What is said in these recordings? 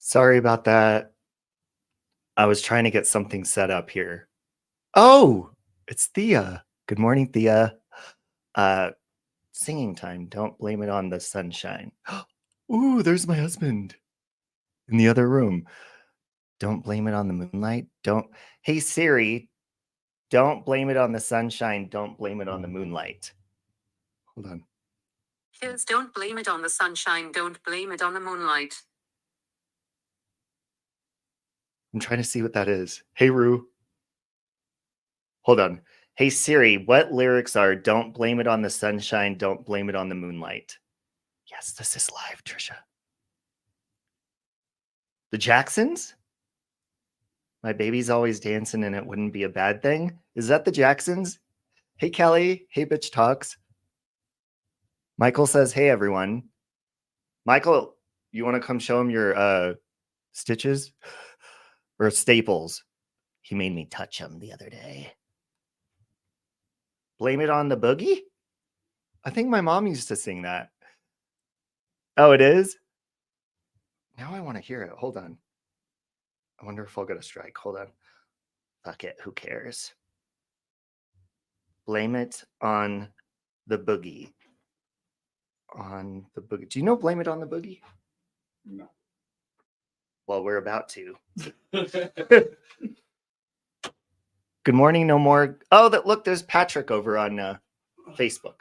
Sorry about that. I was trying to get something set up here. Oh, it's Thea. Good morning, Thea. Singing time. Don't blame it on the sunshine. Ooh, there's my husband in the other room. Don't blame it on the moonlight. Hey Siri, don't blame it on the sunshine. Don't blame it on the moonlight. Hold on. Here's don't blame it on the sunshine. Don't blame it on the moonlight. I'm trying to see what that is. Hey Rue. Hold on. Hey Siri, what lyrics are don't blame it on the sunshine, don't blame it on the moonlight? Yes, this is live, Trisha. The Jacksons? My baby's always dancing and it wouldn't be a bad thing. Is that the Jacksons? Hey Kelly. Hey Bitch Talks. Michael says, hey everyone. Michael, you want to come show him your stitches? Or staples? He made me touch them the other day. Blame it on the boogie? I think my mom used to sing that. Oh, it is? Now I want to hear it. Hold on. I wonder if I'll get a strike. Hold on. Fuck it. Who cares? Blame it on the boogie. On the boogie. Do you know Blame It on the Boogie? No. Well, we're about to. Good morning, no more. Oh, look, there's Patrick over on Facebook.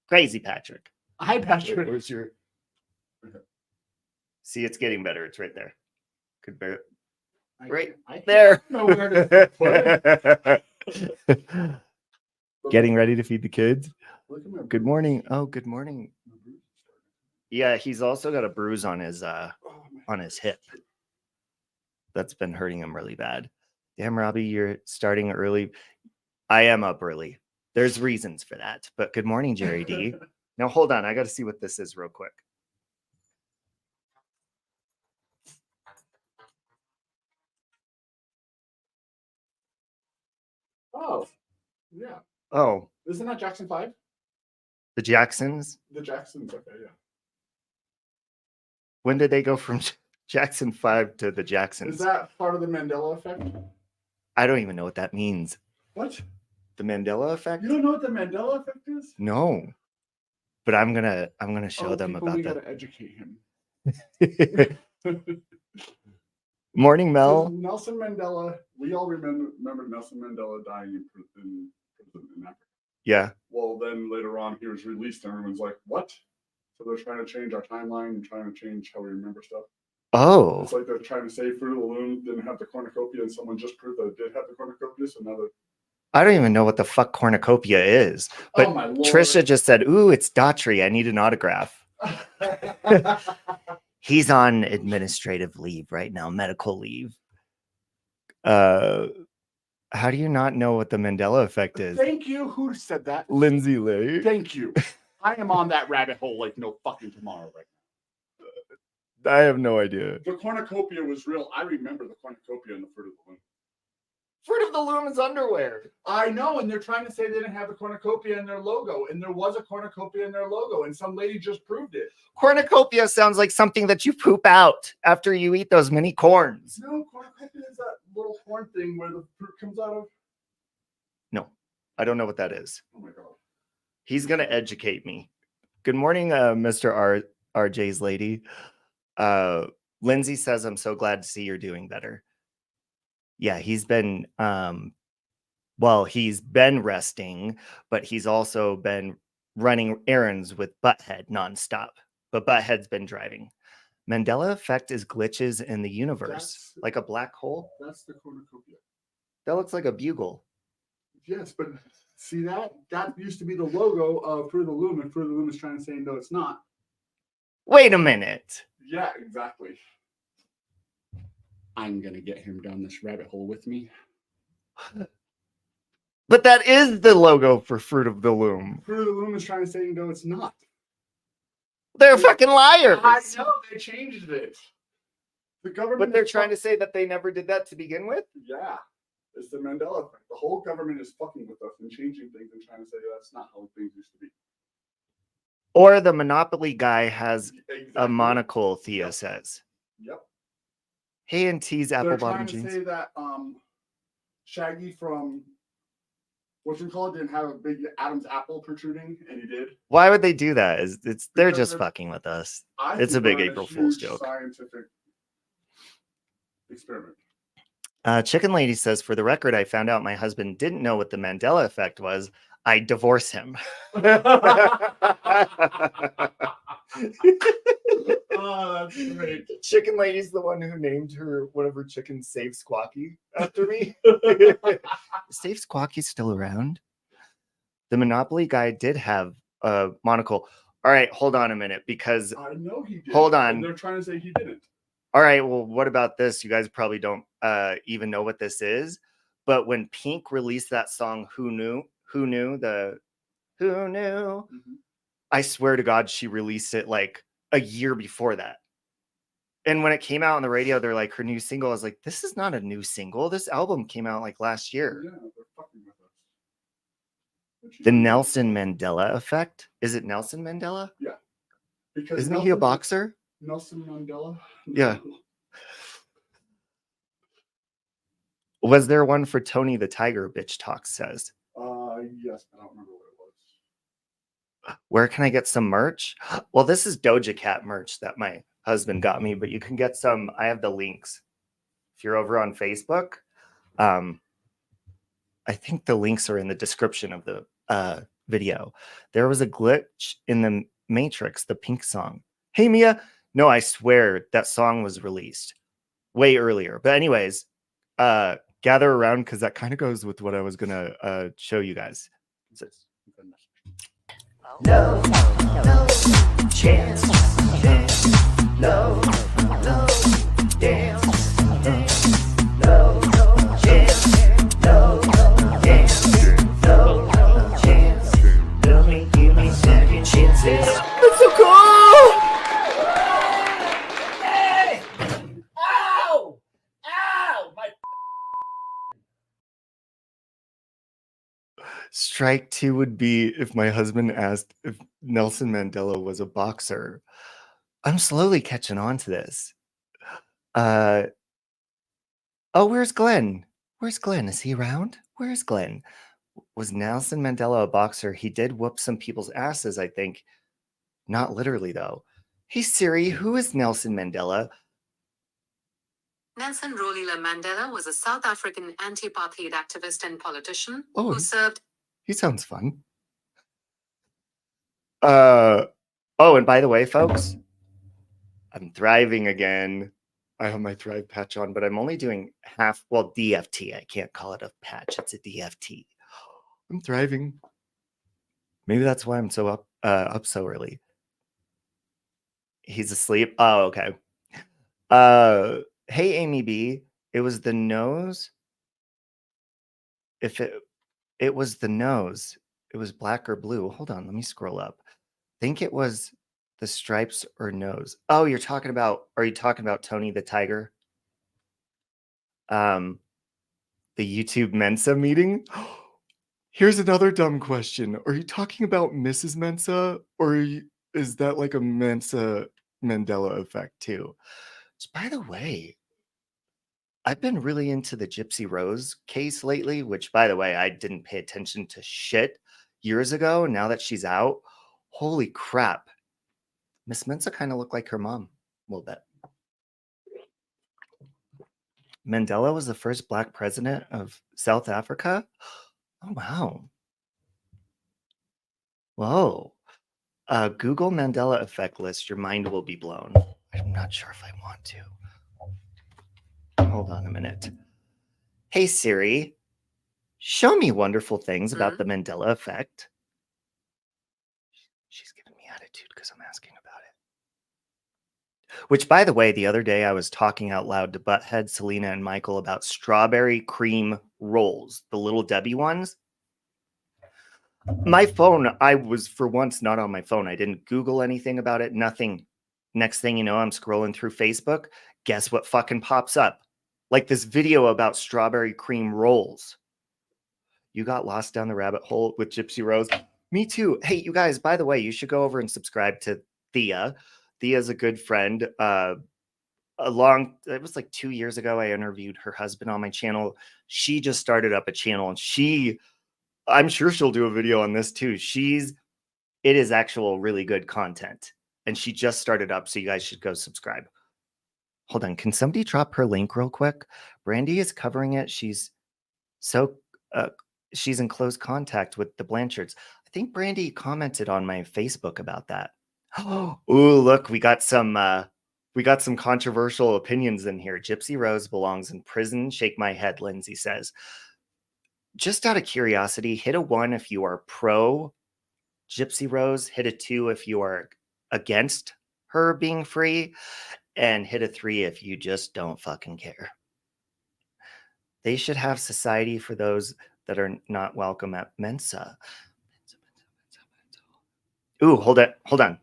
Crazy Patrick. Hi, Patrick. Where's your... See, it's getting better. It's right there. Could bear... Right there. Know where to put it. Getting ready to feed the kids. Good bruise. morning. Oh, good morning. Yeah, he's also got a bruise on his hip. That's been hurting him really bad. Damn, Robbie, you're starting early. I am up early. There's reasons for that. But good morning, Jerry D. Now hold on, I got to see what this is real quick. Oh, yeah. Oh, Isn't that Jackson 5? the Jacksons? The Jacksons, okay, yeah. When did they go from Jackson 5 to the Jacksons? Is that part of the Mandela effect? I don't even know what that means. What? The Mandela effect? You don't know what the Mandela effect is? No. But I'm gonna show them people, about we that. gotta educate him. Morning, Mel. Nelson Mandela, we all remember Nelson Mandela dying in prison in Africa. Yeah. Well, then later on he was released and everyone's like, what? So they're trying to change our timeline and trying to change how we remember stuff. Oh. It's like they're trying to say Fruit of the Loom didn't have the cornucopia and someone just proved that it did have the cornucopia, so now they're... I don't even know what the fuck cornucopia is. But oh my Lord. Trisha just said, ooh, it's Daughtry. I need an autograph. He's on administrative leave right now, medical leave. How do you not know what the Mandela effect is? Thank you. Who said that? Lindsay Lay. Thank you. I am on that rabbit hole like no fucking tomorrow right now. I have no idea. The cornucopia was real. I remember the cornucopia in the Fruit of the Loom. Fruit of the Loom is underwear. I know, and they're trying to say they didn't have the cornucopia in their logo, and there was a cornucopia in their logo, and some lady just proved it. Cornucopia sounds like something that you poop out after you eat those mini corns. No, cornucopia is that little corn thing where the fruit comes out of. No, I don't know what that is. Oh my God. He's going to educate me. Good morning, Mr. RJ's lady. Lindsay says, I'm so glad to see you're doing better. Yeah, he's been, he's been resting, but he's also been running errands with Butthead nonstop. But Butthead's been driving. Mandela effect is glitches in the universe, like a black hole. That's the cornucopia. That looks like a bugle. Yes, but see that? That used to be the logo of Fruit of the Loom, and Fruit of the Loom is trying to say, no, it's not. Wait a minute. Yeah, exactly. I'm going to get him down this rabbit hole with me. But that is the logo for Fruit of the Loom. Fruit of the Loom is trying to say, no, it's not. They're fucking liars. I know, they changed it. The government. But they're trying to say that they never did that to begin with? Yeah. It's the Mandela effect. The whole government is fucking with us and changing things and trying to say that's not how things used to be. Or the Monopoly guy has a monocle, Thea says. Yep. Hey, and T's apple They're bottom trying to jeans. say that Shaggy from whatchamacallit didn't have a big Adam's apple protruding, and he did. Why would they do that? They're Because just they're- fucking with us. I It's a think big they're on April Fool's huge joke. Scientific experiment. Chicken Lady says, for the record, I found out my husband didn't know what the Mandela effect was. I divorce him. Oh, that's great. Chicken Lady's the one who named one of her chickens Save Squawky after me. Save Squawky still around? The Monopoly guy did have a monocle. All right, hold on a minute, because I know he did. Hold on. And they're trying to say he didn't. all right, well, what about this? You guys probably don't even know what this is, but when Pink released that song, Who Knew? Mm-hmm. I swear to God, she released it like a year before that. And when it came out on the radio, they're like, her new single. I was like, this is not a new single. This album came out like last year. Yeah, they're fucking with us. The Nelson Mandela effect. Is it Nelson Mandela? Yeah. Because Isn't he a boxer? Nelson Mandela? Yeah. Was there one for Tony the Tiger? Bitch Talks says. Yes, I don't remember what it was. Where can I get some merch? Well, this is Doja Cat merch that my husband got me, but you can get some. I have the links. If you're over on Facebook, I think the links are in the description of the video. There was a glitch in the Matrix, the Pink song. Hey, Mia. No, I swear that song was released way earlier. But anyways, gather around because that kind of goes with what I was going to show you guys. No, no chance. No, no dance. No chance. No dance. No chance. Give me second chances. That's so cool! Hey! Ow! Ow! My Strike two would be if my husband asked if Nelson Mandela was a boxer. I'm slowly catching on to this. Oh, where's Glenn? Where's Glenn? Is he around? Where's Glenn? Was Nelson Mandela a boxer? He did whoop some people's asses, I think. Not literally, though. Hey, Siri, who is Nelson Mandela? Nelson Rolihlahla Mandela was a South African anti-apartheid activist and politician Oh, who served. He sounds fun. Oh, and by the way, folks, I'm thriving again. I have my Thrive patch on, but I'm only doing half, well, DFT. I can't call it a patch. It's a DFT. I'm thriving. Maybe that's why I'm so up so early. He's asleep. Oh, okay. Hey, Amy B. It was the nose. If it was the nose, it was black or blue. Hold on, let me scroll up. Think it was the stripes or nose. Oh, are you talking about Tony the Tiger? The YouTube Mensa meeting? Here's another dumb question. Are you talking about Mrs. Mensa, or is that like a Mensa Mandela effect too? So, by the way, I've been really into the Gypsy Rose case lately, which, by the way, I didn't pay attention to shit years ago. Now that she's out, holy crap. Miss Mensa kind of looked like her mom a little bit. Mandela was the first Black president of South Africa. Oh, wow. Whoa. Google Mandela effect list. Your mind will be blown. I'm not sure if I want to. Hold on a minute. Hey, Siri, show me wonderful things about the Mandela effect. She's giving me attitude because I'm asking about it. Which, by the way, the other day I was talking out loud to Butthead, Selena, and Michael about strawberry cream rolls, the Little Debbie ones. My phone, I was for once not on my phone. I didn't Google anything about it, nothing. Next thing you know, I'm scrolling through Facebook. Guess what fucking pops up? Like this video about strawberry cream rolls. You got lost down the rabbit hole with Gypsy Rose. Me too. Hey, you guys, by the way, you should go over and subscribe to Thea. Thea's a good friend. It was like 2 years ago, I interviewed her husband on my channel. She just started up a channel, and I'm sure she'll do a video on this too. It is actual really good content, and she just started up, so you guys should go subscribe. Hold on, can somebody drop her link real quick? Brandy is covering it. She's in close contact with the Blanchards. I think Brandy commented on my Facebook about that. Oh, look, we got some controversial opinions in here. Gypsy Rose belongs in prison. Shake my head, Lindsay says. Just out of curiosity, hit a 1 if you are pro Gypsy Rose, hit a 2 if you are against her being free, and hit a 3 if you just don't fucking care. They should have society for those that are not welcome at Mensa. Ooh, hold on.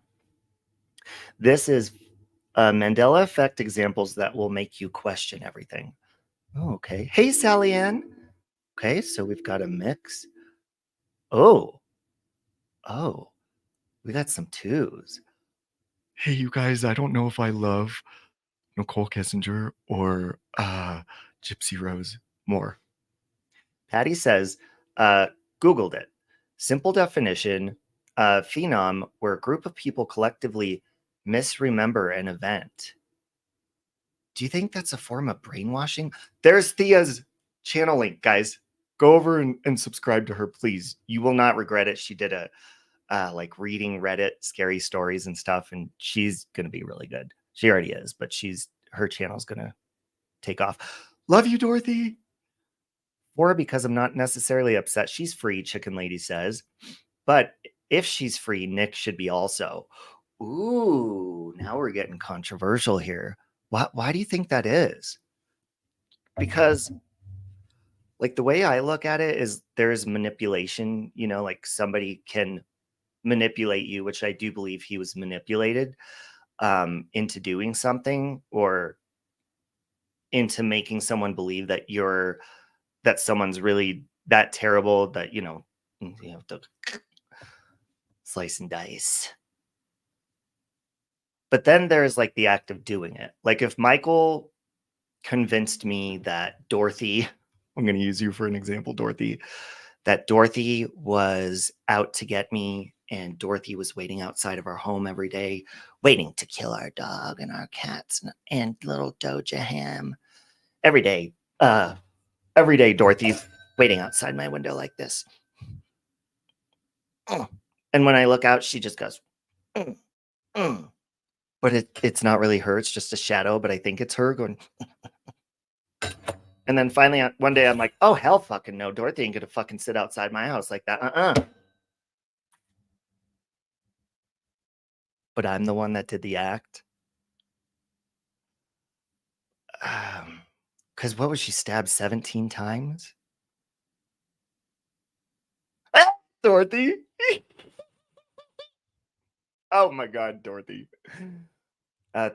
This is Mandela effect examples that will make you question everything. Oh, okay. Hey, Sally Ann. Okay, so we've got a mix. Oh, we got some 2s. Hey, you guys, I don't know if I love Nicole Kessinger or Gypsy Rose more. Patty says, Googled it. Simple definition, phenom, where a group of people collectively misremember an event. Do you think that's a form of brainwashing? There's Thea's channel link, guys. Go over and subscribe to her, please. You will not regret it. She did a like reading Reddit scary stories and stuff, and she's gonna be really good. She already is, but her channel's gonna take off. Love you, Dorothy. Or because I'm not necessarily upset she's free, Chicken Lady says. But if she's free, Nick should be also. Ooh, now we're getting controversial here. Why do you think that is? Because like the way I look at it is there's manipulation, like somebody can manipulate you, which I do believe he was manipulated into doing something, or into making someone believe that someone's really that terrible that, you have to slice and dice. But then there's like the act of doing it. Like if Michael convinced me that Dorothy, I'm going to use you for an example, Dorothy, that Dorothy was out to get me, and Dorothy was waiting outside of our home every day, waiting to kill our dog and our cats and little Doja Ham. Every day, Dorothy's waiting outside my window like this. And when I look out, she just goes, but it's not really her. It's just a shadow, but I think it's her going. And then finally, one day, I'm like, oh, hell fucking no. Dorothy ain't gonna fucking sit outside my house like that. But I'm the one that did the act. Because what was she stabbed 17 times? Dorothy. Oh my God, Dorothy.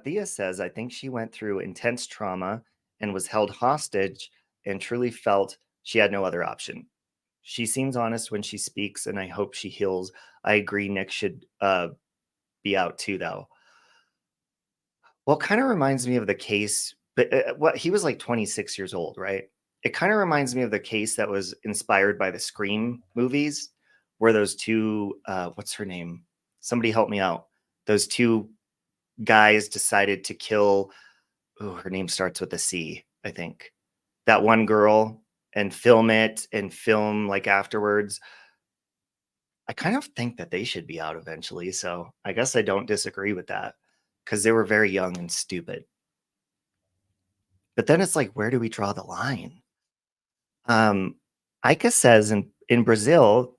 Thea says, I think she went through intense trauma and was held hostage and truly felt she had no other option. She seems honest when she speaks, and I hope she heals. I agree Nick should be out too, though. Well, it kind of reminds me of the case, but he was like 26 years old, right? It kind of reminds me of the case that was inspired by the Scream movies, where those two, what's her name? Somebody help me out. Those two guys decided to kill, her name starts with a C, I think. That one girl, and film it and film like afterwards. I kind of think that they should be out eventually. So I guess I don't disagree with that, because they were very young and stupid. But then it's like, where do we draw the line? Ika says in Brazil,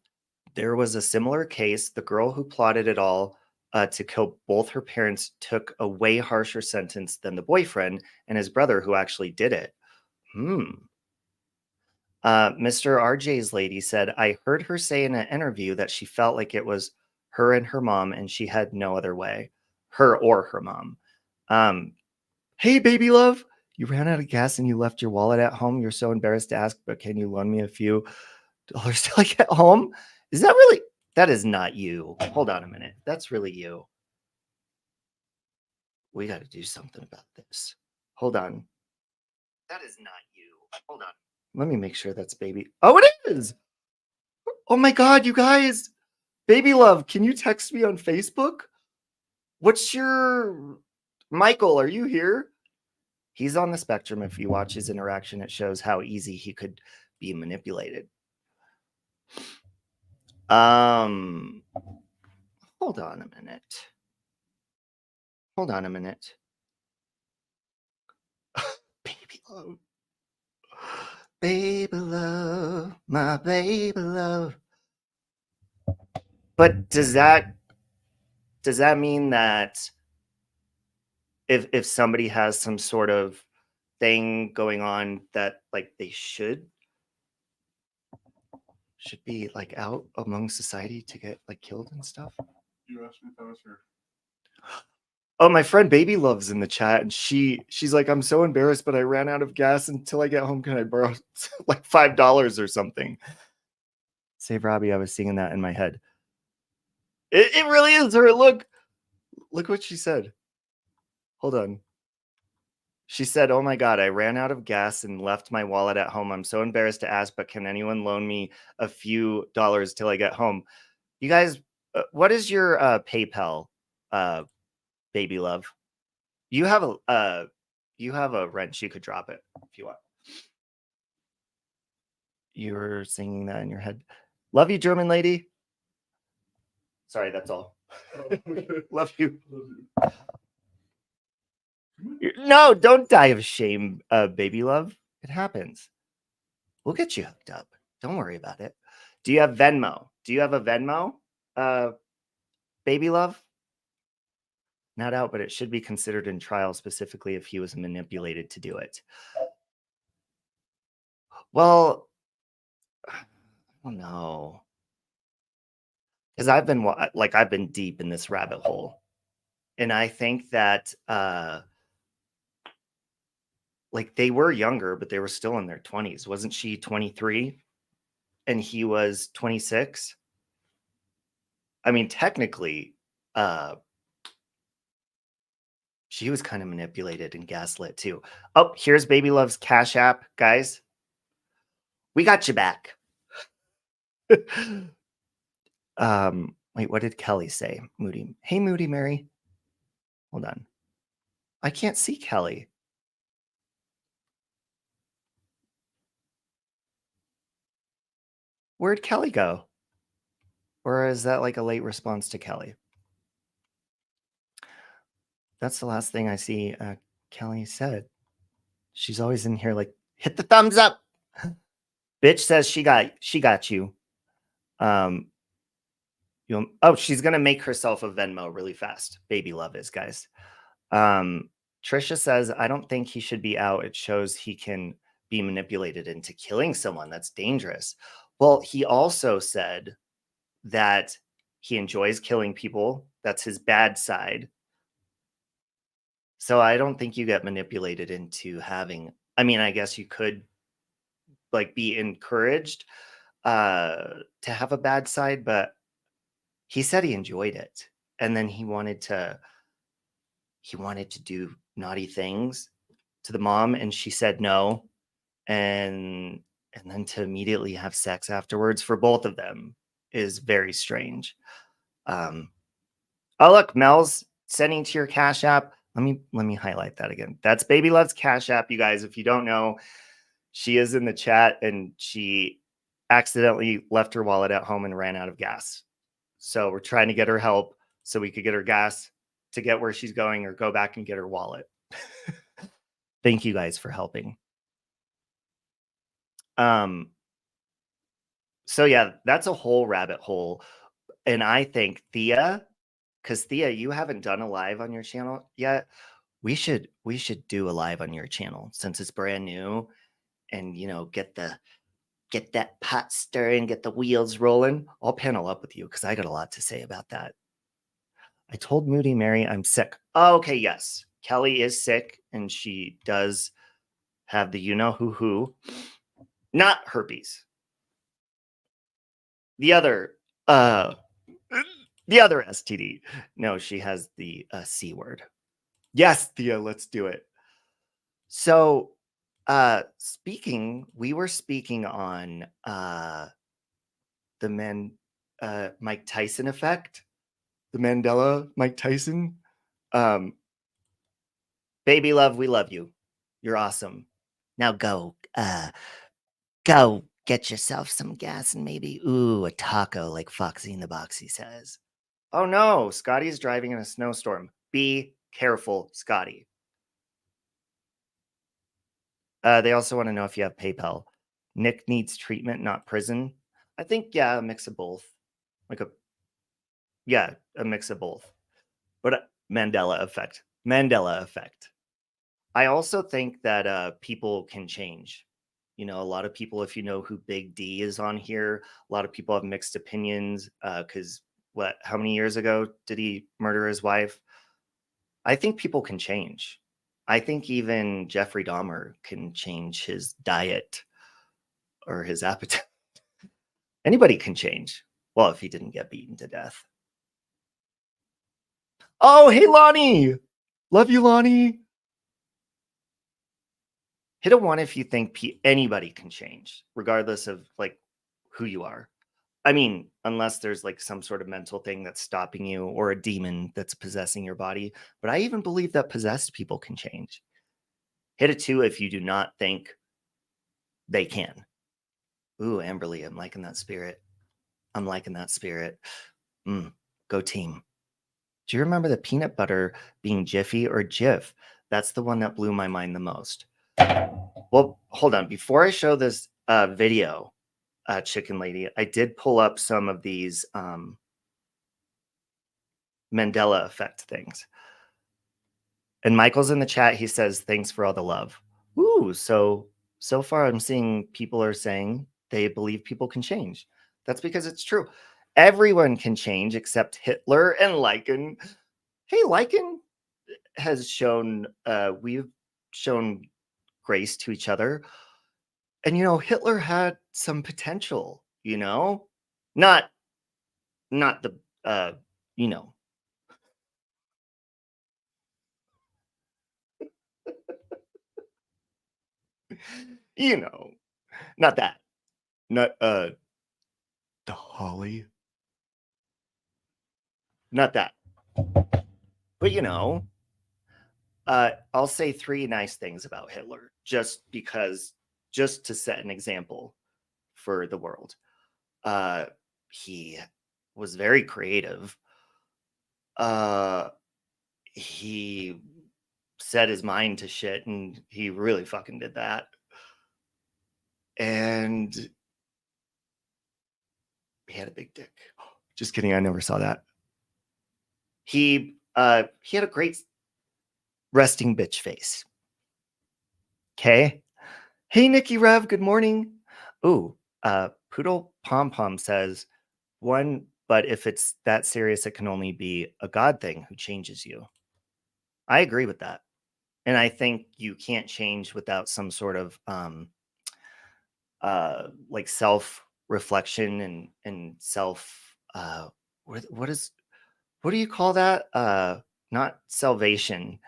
there was a similar case. The girl who plotted it all to kill both her parents took a way harsher sentence than the boyfriend and his brother who actually did it. Mr. RJ's lady said, I heard her say in an interview that she felt like it was her and her mom, and she had no other way. Her or her mom. Hey, baby love, you ran out of gas and you left your wallet at home. You're so embarrassed to ask, but can you loan me a few dollars till I get home? Is that really? That is not you. Hold on a minute. That's really you. We got to do something about this. Hold on. That is not you. Hold on. Let me make sure that's baby. Oh, it is. Oh my God, you guys. Baby love, can you text me on Facebook? What's your Michael? Are you here? He's on the spectrum. If you watch his interaction, it shows how easy he could be manipulated. Hold on a minute. Hold on a minute. Baby love. Baby love, my baby love. But does that mean that if somebody has some sort of thing going on that like they should be like out among society to get like killed and stuff? You asked me if I was here. Oh, my friend Baby Love's in the chat, and she's like, I'm so embarrassed, but I ran out of gas. Until I get home, can I borrow like $5 or something? Save Robbie, I was singing that in my head. It really is her. Look what she said. Hold on. She said, oh my God, I ran out of gas and left my wallet at home. I'm so embarrassed to ask, but can anyone loan me a few dollars till I get home? You guys, what is your PayPal, Baby Love? You have a wrench. You could drop it if you want. You were singing that in your head. Love you, German lady. Sorry, that's all. Love you. No, don't die of shame, Baby Love. It happens. We'll get you hooked up. Don't worry about it. Do you have Venmo? Do you have a Venmo, Baby Love? Not out, but it should be considered in trial, specifically if he was manipulated to do it. Well, I don't know. Because I've been deep in this rabbit hole. And I think that like they were younger, but they were still in their 20s. Wasn't she 23 and he was 26? I mean, technically, she was kind of manipulated and gaslit too. Oh, here's Baby Love's Cash App, guys. We got you back. Wait, what did Kelly say? Moody. Hey, Moody Mary. Hold on. I can't see Kelly. Where'd Kelly go? Or is that like a late response to Kelly? That's the last thing I see Kelly said. She's always in here like, hit the thumbs up. Bitch says she got you. Oh, she's gonna make herself a Venmo really fast. Baby Love is, guys. Trisha says, I don't think he should be out. It shows he can be manipulated into killing someone. That's dangerous. Well, he also said that he enjoys killing people. That's his bad side. So I don't think you get manipulated into having, I mean, I guess you could like be encouraged to have a bad side, but he said he enjoyed it. And then he wanted to do naughty things to the mom, and she said no. And then to immediately have sex afterwards for both of them is very strange. Oh, look, Mel's sending to your Cash App. Let me highlight that again. That's Baby Love's Cash App, you guys. If you don't know, she is in the chat and she accidentally left her wallet at home and ran out of gas. So we're trying to get her help so we could get her gas to get where she's going or go back and get her wallet. Thank you guys for helping. So yeah, that's a whole rabbit hole. And I think Thea, because Thea, you haven't done a live on your channel yet. We should do a live on your channel since it's brand new, and you know, get that pot stirring, get the wheels rolling. I'll panel up with you because I got a lot to say about that. I told Moody Mary I'm sick. Oh, okay, yes. Kelly is sick and she does have the you-know-who, not herpes. The other STD. No, she has the C word. Yes, Thea, let's do it. So, we were speaking on the Mike Tyson effect, the Mandela Mike Tyson. Baby love, we love you. You're awesome. Now go get yourself some gas and maybe, a taco like Foxy in the Boxy says. Oh no, Scotty's driving in a snowstorm. Be careful, Scotty. They also want to know if you have PayPal. Nick needs treatment, not prison. I think, yeah, a mix of both. A mix of both. But Mandela effect. I also think that people can change. A lot of people, if you know who Big D is on here, a lot of people have mixed opinions because how many years ago did he murder his wife? I think people can change. I think even Jeffrey Dahmer can change his diet or his appetite. Anybody can change. Well, if he didn't get beaten to death. Oh, hey, Lonnie. Love you, Lonnie. Hit a 1 if you think anybody can change, regardless of who you are. I mean, unless there's some sort of mental thing that's stopping you or a demon that's possessing your body. But I even believe that possessed people can change. Hit a 2 if you do not think they can. Ooh, Amberly, I'm liking that spirit. Go team. Do you remember the peanut butter being Jiffy or Jif? That's the one that blew my mind the most. Well, hold on. Before I show this video, Chicken Lady, I did pull up some of these Mandela effect things. And Michael's in the chat. He says, thanks for all the love. Ooh, so far I'm seeing people are saying they believe people can change. That's because it's true. Everyone can change except Hitler and Lycan. Hey, Lycan has shown, we've shown grace to each other. And, Hitler had some potential, not the, not that, not, the Holly, not that, but, I'll say 3 nice things about Hitler just to set an example for the world. He was very creative. He set his mind to shit, and he really fucking did that. And he had a big dick. Just kidding. I never saw that. He had a great resting bitch face. Okay. Hey, Nikki Rev. Good morning. Ooh, Poodle Pom Pom says 1, but if it's that serious, it can only be a God thing who changes you. I agree with that. And I think you can't change without some sort of self-reflection and self what do you call that? Not salvation.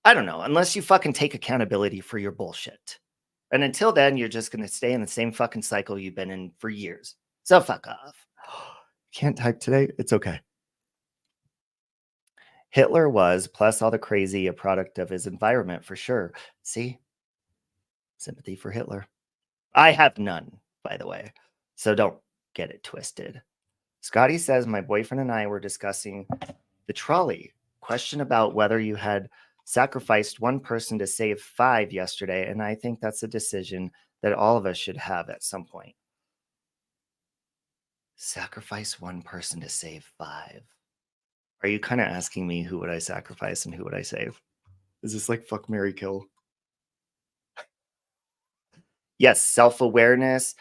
I don't know, unless you fucking take accountability for your bullshit. And until then, you're just going to stay in the same fucking cycle you've been in for years. So fuck off. Can't type today? It's okay. Hitler was, plus all the crazy, a product of his environment for sure. See? Sympathy for Hitler. I have none, by the way. So don't get it twisted. Scotty says, my boyfriend and I were discussing the trolley. Question about whether you had sacrificed 1 person to save 5 yesterday, and I think that's a decision that all of us should have at some point. Sacrifice 1 person to save 5. Are you kind of asking me who would I sacrifice and who would I save? Is this like fuck, marry, kill? Yes, self-awareness.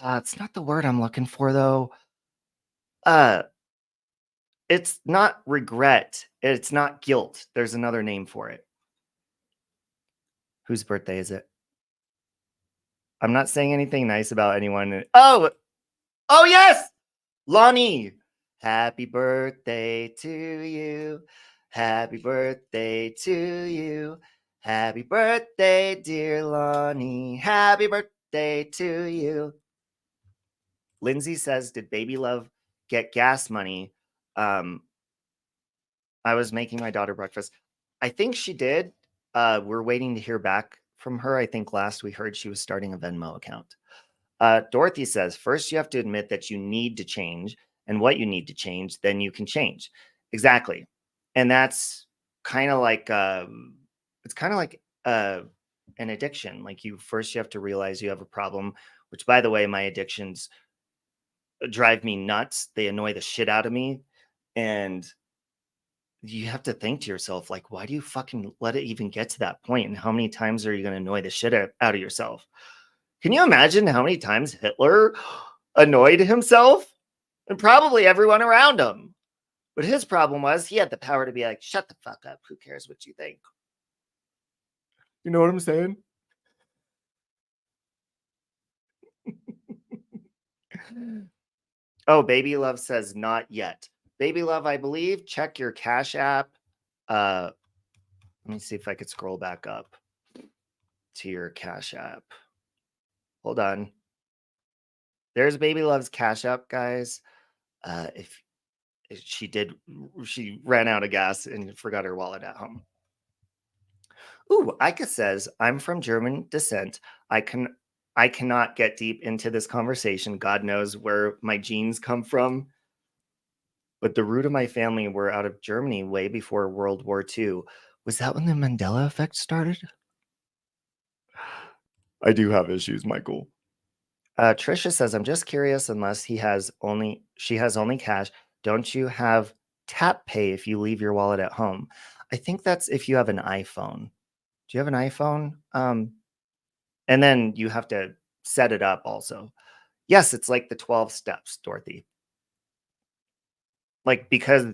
It's not the word I'm looking for, though. It's not regret. It's not guilt. There's another name for it. Whose birthday is it? I'm not saying anything nice about anyone. Oh, yes! Lonnie. Happy birthday to you. Happy birthday to you. Happy birthday, dear Lonnie. Happy birthday to you. Lindsay says, did Baby Love get gas money? I was making my daughter breakfast. I think she did. We're waiting to hear back from her. I think last we heard she was starting a Venmo account. Dorothy says, first you have to admit that you need to change and what you need to change, then you can change. Exactly. And that's kind of like, it's kind of like an addiction. Like you have to realize you have a problem, which by the way, my addictions drive me nuts. They annoy the shit out of me. And you have to think to yourself, like, why do you fucking let it even get to that point? And how many times are you going to annoy the shit out of yourself? Can you imagine how many times Hitler annoyed himself and probably everyone around him? But his problem was he had the power to be like, shut the fuck up. Who cares what you think? You know what I'm saying? Oh, Baby Love says not yet. Baby Love, I believe, check your Cash App. Let me see if I could scroll back up to your Cash App. Hold on. There's Baby Love's Cash App, guys. If she ran out of gas and forgot her wallet at home. Ooh, Ika says, I'm from German descent. I cannot get deep into this conversation. God knows where my genes come from. But the root of my family were out of Germany way before World War II. Was that when the Mandela effect started? I do have issues, Michael. Trisha says, I'm just curious, unless she has only cash, don't you have tap pay if you leave your wallet at home? I think that's if you have an iPhone. Do you have an iPhone? And then you have to set it up also. Yes, it's like the 12 steps, Dorothy. Like, because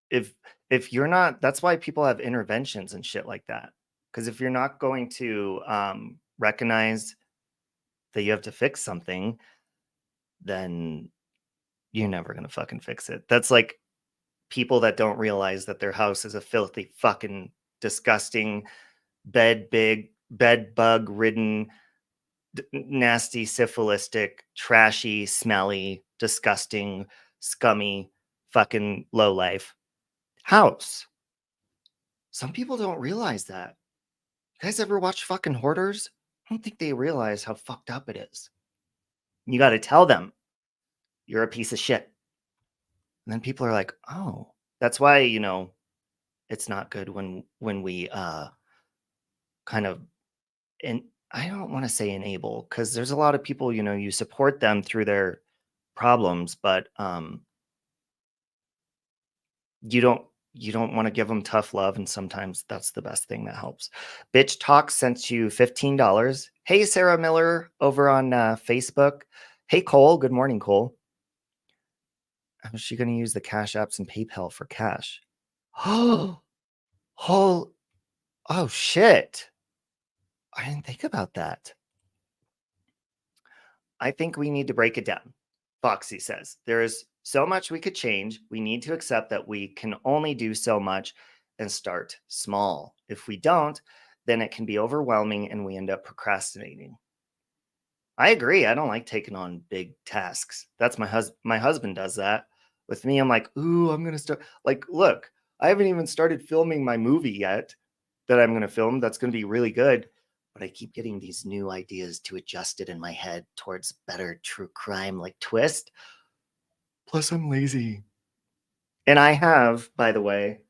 if you're not, that's why people have interventions and shit like that. Because if you're not going to recognize that you have to fix something, then you're never going to fucking fix it. That's like people that don't realize that their house is a filthy, fucking disgusting, bed bug ridden, nasty, syphilistic, trashy, smelly, disgusting, scummy, fucking low life house. Some people don't realize that. You guys ever watch fucking Hoarders? I don't think they realize how fucked up it is. You got to tell them you're a piece of shit. And then people are like, oh, that's why, it's not good when we kind of, and I don't want to say enable, because there's a lot of people, you support them through their problems, but you don't want to give them tough love, and sometimes that's the best thing that helps. Bitch Talk sent you $15. Hey, Sarah Miller over on Facebook. Hey, Cole. Good morning, Cole. How's she going to use the Cash Apps and PayPal for cash? Oh, shit. I didn't think about that. I think we need to break it down. Foxy says, there is so much we could change. We need to accept that we can only do so much and start small. If we don't, then it can be overwhelming and we end up procrastinating. I agree. I don't like taking on big tasks. That's my husband does that. With me, I'm like, ooh, I'm going to start. Like, look, I haven't even started filming my movie yet that I'm going to film. That's going to be really good. But I keep getting these new ideas to adjust it in my head towards better true crime like twist. Plus, I'm lazy. And I have, by the way,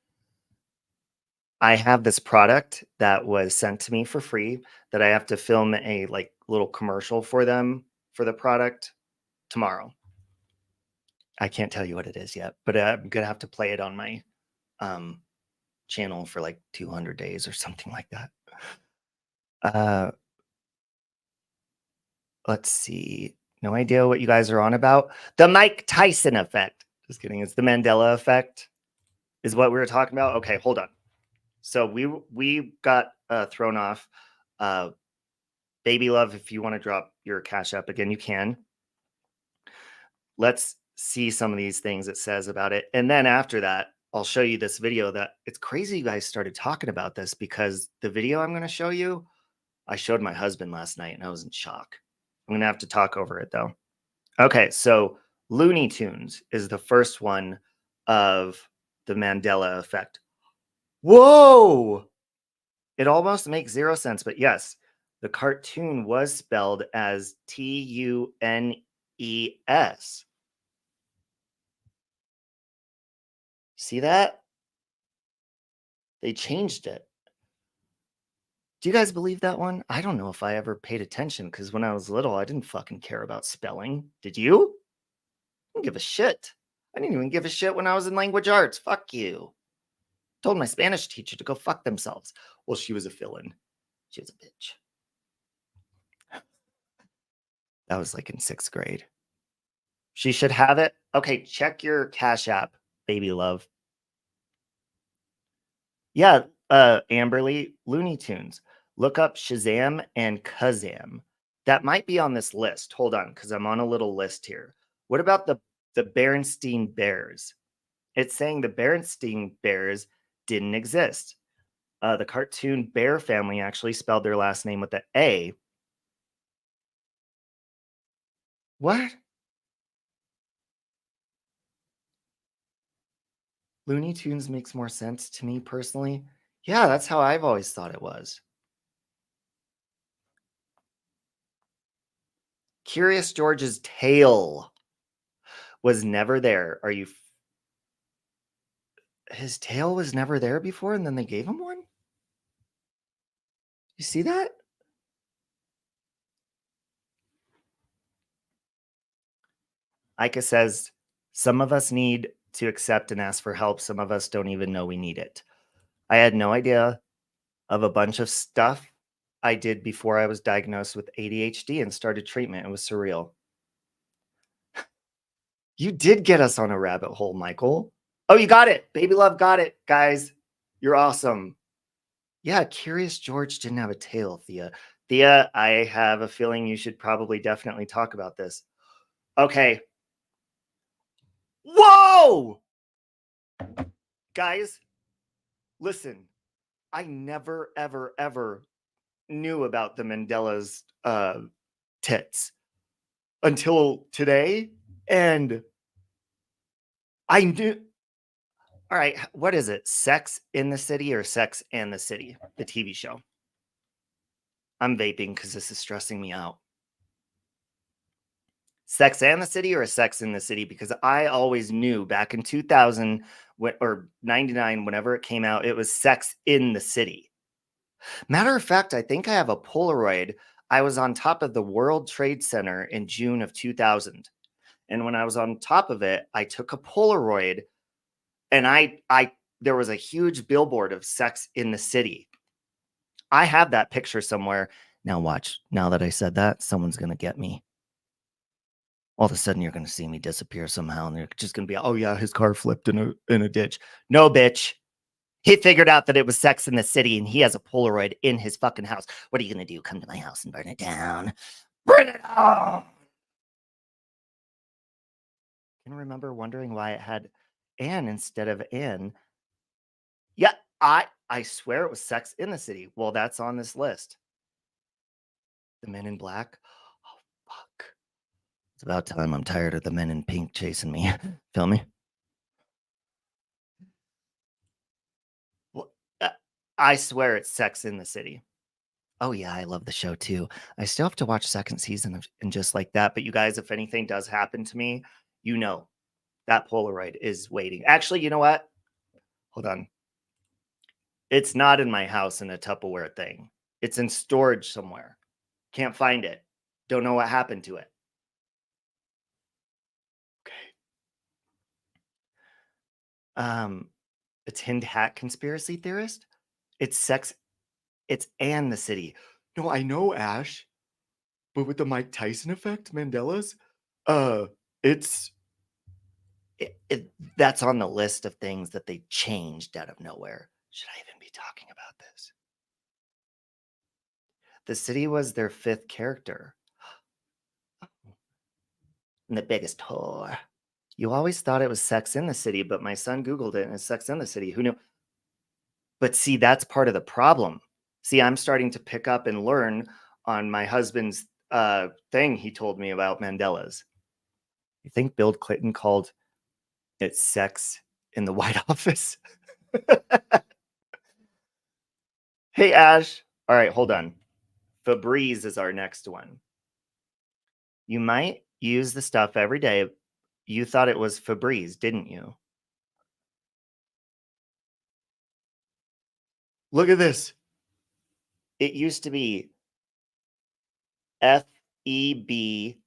I have this product that was sent to me for free that I have to film a like little commercial for them for the product tomorrow. I can't tell you what it is yet, but I'm going to have to play it on my channel for like 200 days or something like that. Let's see. No idea what you guys are on about. The Mike Tyson effect. Just kidding. It's the Mandela effect is what we were talking about. Okay, hold on. So we got thrown off. Baby Love, if you want to drop your Cash App again, you can. Let's see some of these things it says about it. And then after that, I'll show you this video that it's crazy you guys started talking about this, because the video I'm going to show you, I showed my husband last night and I was in shock. I'm going to have to talk over it though. Okay, so Looney Tunes is the first one of the Mandela effect. Whoa! It almost makes zero sense, but yes, the cartoon was spelled as Tunes. See that? They changed it. Do you guys believe that one? I don't know if I ever paid attention, because when I was little, I didn't fucking care about spelling. Did you? I didn't give a shit. I didn't even give a shit when I was in language arts. Fuck you. Told my Spanish teacher to go fuck themselves. Well, she was a villain. She was a bitch. That was like in 6th grade. She should have it. Okay, check your Cash App, baby love. Yeah, Amberly, Looney Tunes. Look up Shazam and Kazam. That might be on this list. Hold on, because I'm on a little list here. What about the Berenstein Bears? It's saying the Berenstein Bears didn't exist. The cartoon Bear family actually spelled their last name with the A. What? Looney Tunes makes more sense to me personally. Yeah, that's how I've always thought it was. Curious George's tail was never there. Are you... His tail was never there before, and then they gave him one? You see that? Ika says, some of us need to accept and ask for help. Some of us don't even know we need it. I had no idea of a bunch of stuff I did before I was diagnosed with ADHD and started treatment. It was surreal. You did get us on a rabbit hole, Michael. Oh, you got it. Baby love got it, guys. You're awesome. Yeah, Curious George didn't have a tail, Thea. Thea, I have a feeling you should probably definitely talk about this. Okay. Whoa! Guys, listen. I never, ever, ever knew about the Mandela's tits until today. And I knew... All right, what is it? Sex in the City or Sex and the City? The TV show. I'm vaping because this is stressing me out. Sex and the City or Sex in the City? Because I always knew back in 2000 or 99, whenever it came out, it was Sex in the City. Matter of fact, I think I have a Polaroid. I was on top of the World Trade Center in June of 2000. And when I was on top of it, I took a Polaroid, and there was a huge billboard of Sex in the City. I have that picture somewhere. Now watch. Now that I said that, someone's going to get me. All of a sudden, you're going to see me disappear somehow, and you're just going to be, oh yeah, his car flipped in a ditch. No, bitch. He figured out that it was Sex in the City, and he has a Polaroid in his fucking house. What are you going to do? Come to my house and burn it down? Burn it down! I can remember wondering why it had Anne instead of Anne. Yeah, I swear it was Sex in the City. Well, that's on this list. The Men in Black. Oh, fuck. It's about time. I'm tired of the men in pink chasing me. Feel me? Well, I swear it's Sex in the City. Oh, yeah, I love the show, too. I still have to watch second season of And Just Like That. But you guys, if anything does happen to me, you know that Polaroid is waiting. Actually, you know what? Hold on. It's not in my house in a Tupperware thing. It's in storage somewhere. Can't find it. Don't know what happened to it. Okay. A Tinned Hat conspiracy theorist? It's Sex. It's and the City. No, I know, Ash. But with the Mike Tyson effect, Mandela's, that's on the list of things that they changed out of nowhere. Should I even be talking about this? The City was their 5th character. And the biggest whore. You always thought it was Sex in the City, but my son Googled it and it's Sex in the City. Who knew? But see, that's part of the problem. See, I'm starting to pick up and learn on my husband's thing he told me about Mandela's. You think Bill Clinton called it sex in the White Office? Hey, Ash. All right, hold on. Febreze is our next one. You might use the stuff every day. You thought it was Febreze, didn't you? Look at this. It used to be Febreze,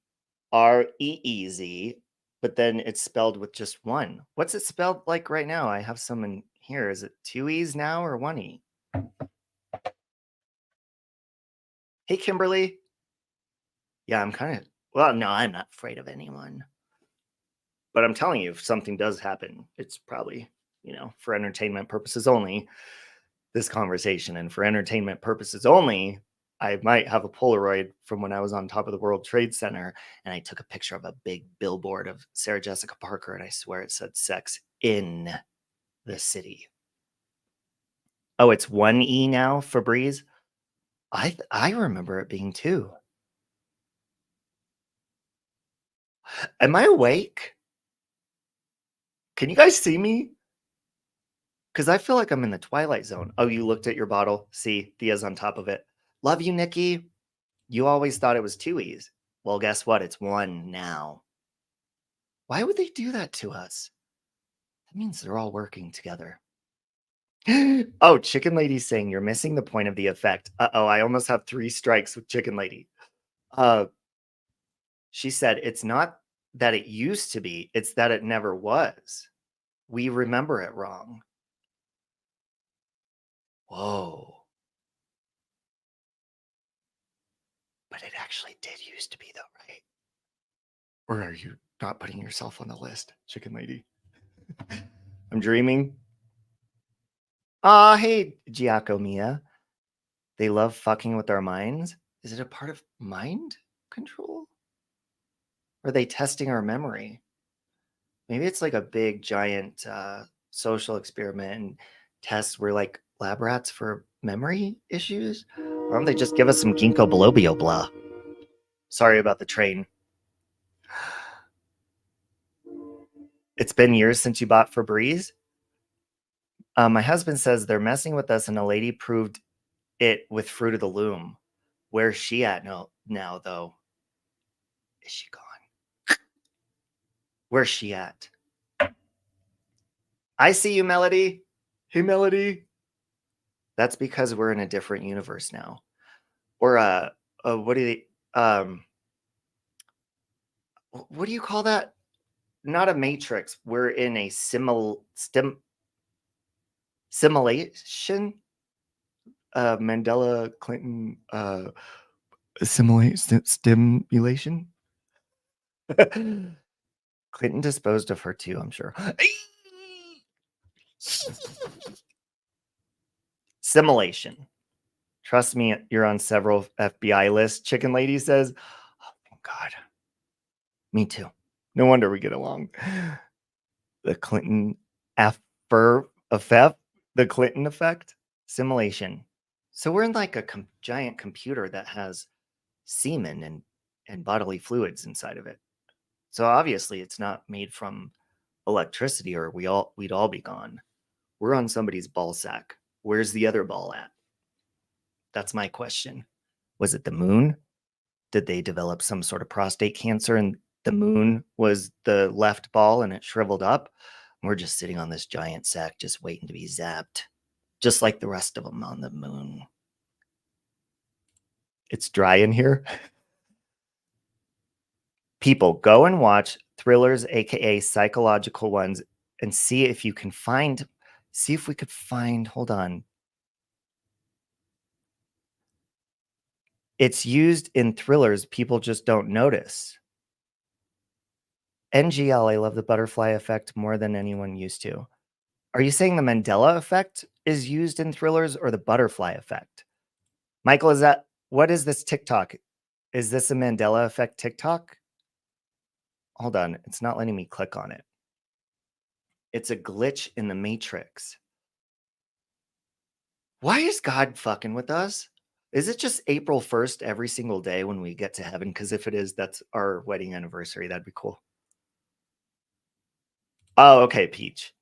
but then it's spelled with just one. What's it spelled like right now? I have some in here. Is it 2 E's now or 1 E? Hey, Kimberly. Yeah, I'm kind of, well, no, I'm not afraid of anyone. But I'm telling you, if something does happen, it's probably, for entertainment purposes only, this conversation. And for entertainment purposes only, I might have a Polaroid from when I was on top of the World Trade Center and I took a picture of a big billboard of Sarah Jessica Parker and I swear it said sex in the city. Oh, it's 1 E now, Febreze? I remember it being 2. Am I awake? Can you guys see me? Because I feel like I'm in the Twilight Zone. Oh, you looked at your bottle. See, Thea's on top of it. Love you, Nikki. You always thought it was 2 E's. Well, guess what? It's 1 now. Why would they do that to us? That means they're all working together. Oh, Chicken Lady's saying you're missing the point of the effect. Uh-oh, I almost have 3 strikes with Chicken Lady. She said, it's not that it used to be, it's that it never was. We remember it wrong. Whoa. But it actually did used to be, though, right? Or are you not putting yourself on the list, Chicken Lady? I'm dreaming. Hey, Giacomia. They love fucking with our minds. Is it a part of mind control? Or are they testing our memory? Maybe it's like a big, giant social experiment and tests where like lab rats for memory issues. Why don't they just give us some ginkgo biloba blah? Sorry about the train. It's been years since you bought Febreze. My husband says they're messing with us and a lady proved it with Fruit of the Loom. Where's she at now, though? Is she gone? Where's she at? I see you, Melody. Hey, Melody. That's because we're in a different universe now. Or what do they what do you call that? Not a matrix. We're in a simulation. Mandela Clinton stimulation. Clinton disposed of her too, I'm sure. Simulation. Trust me, you're on several FBI lists. Chicken Lady says, oh, thank God. Me too. No wonder we get along. The Clinton effect, the Clinton effect, simulation. So we're in like a giant computer that has semen and bodily fluids inside of it. So obviously it's not made from electricity or we'd all be gone. We're on somebody's ball sack. Where's the other ball at? That's my question. Was it the moon? Did they develop some sort of prostate cancer and the moon was the left ball and it shriveled up? We're just sitting on this giant sack just waiting to be zapped, just like the rest of them on the moon. It's dry in here. People, go and watch thrillers, aka psychological ones, and see if you can find, hold on. It's used in thrillers people just don't notice. NGL, I love the butterfly effect more than anyone used to. Are you saying the Mandela effect is used in thrillers or the butterfly effect? Michael, what is this TikTok? Is this a Mandela effect TikTok? Hold on. It's not letting me click on it. It's a glitch in the matrix. Why is God fucking with us? Is it just April 1st every single day when we get to heaven? Because if it is, that's our wedding anniversary. That'd be cool. Oh, okay, Peach.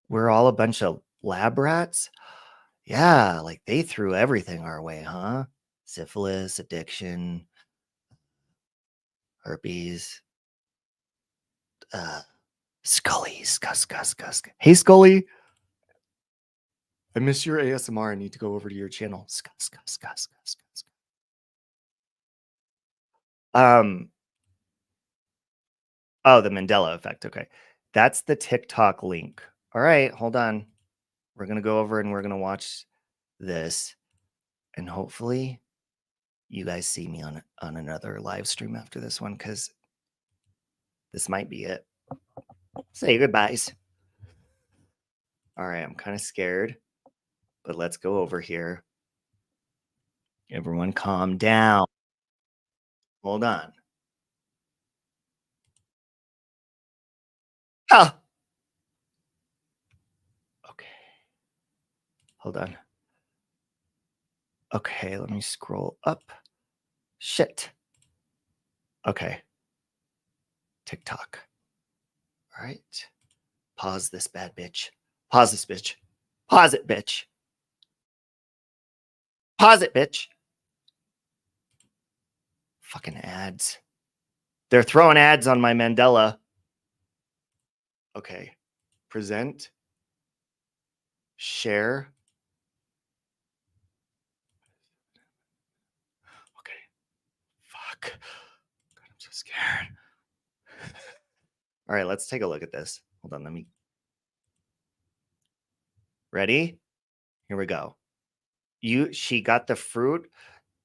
We're all a bunch of lab rats? Yeah, like they threw everything our way, huh? Syphilis, addiction, herpes, Scully, Scuss. Hey, Scully. I miss your ASMR. I need to go over to your channel. Scuss. Oh, the Mandela effect. Okay. That's the TikTok link. All right, hold on. We're going to go over and we're going to watch this. And hopefully you guys see me on another live stream after this one, because this might be it. Say goodbyes. All right, I'm kind of scared, but let's go over here. Everyone calm down. Hold on. Ah! Okay. Hold on. Okay, let me scroll up. Shit. Okay. TikTok. All right. Pause this bad bitch. Pause this bitch. Pause it, bitch. Pause it, bitch. Fucking ads. They're throwing ads on my Mandela. Okay. Present. Share. Okay. Fuck. God, I'm so scared. All right, let's take a look at this. Hold on, let me. Ready? Here we go. She got the fruit.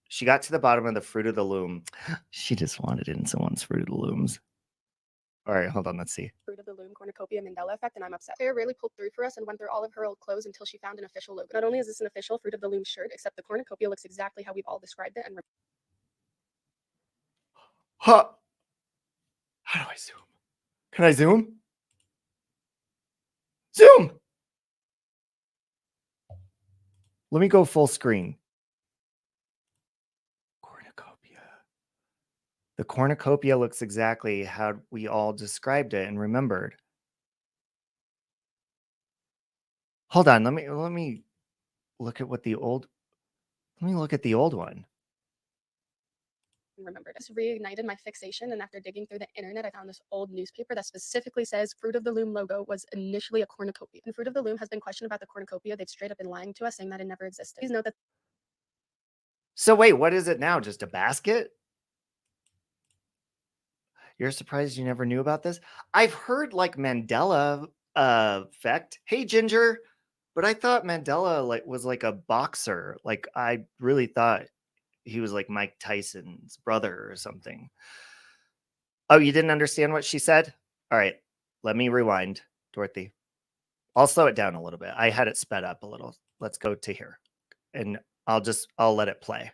She got to the bottom of the Fruit of the Loom. She just wanted it in someone's Fruit of the Looms. All right, hold on. Let's see. Fruit of the Loom cornucopia Mandela effect, and I'm upset. Claire really pulled through for us and went through all of her old clothes until she found an official logo. Not only is this an official Fruit of the Loom shirt, except the cornucopia looks exactly how we've all described it. And Huh. How do I zoom? Can I zoom? Zoom! Let me go full screen. Cornucopia. The cornucopia looks exactly how we all described it and remembered. Hold on, let me look at what the old. Let me look at the old one. remembered. This reignited my fixation, and after digging through the internet, I found this old newspaper that specifically says Fruit of the Loom logo was initially a cornucopia. And Fruit of the Loom has been questioned about the cornucopia. They've straight up been lying to us, saying that it never existed. Please note that. So wait, what is it now? Just a basket? You're surprised you never knew about this? I've heard like Mandela effect. Hey, Ginger. But I thought Mandela was like a boxer. Like I really thought he was like Mike Tyson's brother or something. Oh, you didn't understand what she said? All right, let me rewind, Dorothy. I'll slow it down a little bit. I had it sped up a little. Let's go to here. And I'll let it play.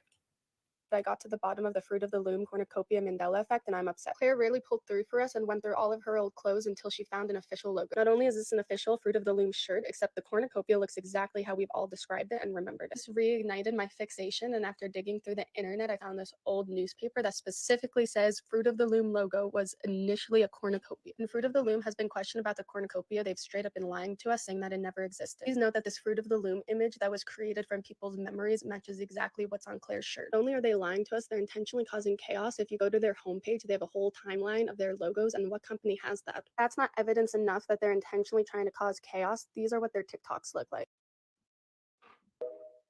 I got to the bottom of the Fruit of the Loom cornucopia Mandela effect, and I'm upset. Claire really pulled through for us and went through all of her old clothes until she found an official logo. Not only is this an official Fruit of the Loom shirt, except the cornucopia looks exactly how we've all described it and remembered it. This reignited my fixation, and after digging through the internet, I found this old newspaper that specifically says Fruit of the Loom logo was initially a cornucopia. And Fruit of the Loom has been questioned about the cornucopia. They've straight up been lying to us, saying that it never existed. Please note that this Fruit of the Loom image that was created from people's memories matches exactly what's on Claire's shirt. Not only are they lying to us, they're intentionally causing chaos. If you go to their homepage, they have a whole timeline of their logos and what company has that. That's not evidence enough that they're intentionally trying to cause chaos. These are what their TikToks look like.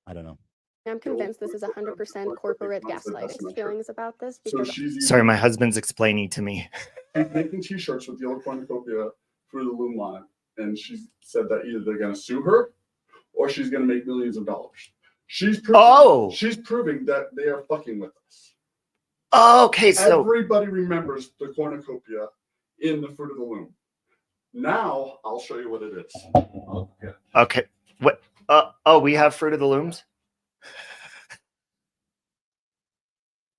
I don't know. I'm convinced this is 100% corporate gaslighting. Feelings about this So because she's Sorry, my husband's explaining to me. making t-shirts with yellow cornucopia for the Loom line, and she said that either they're going to sue her or she's going to make millions of dollars. She's proving that they are fucking with us. Okay, so everybody remembers the cornucopia in the Fruit of the Loom. Now I'll show you what it is. okay. What? We have Fruit of the Looms.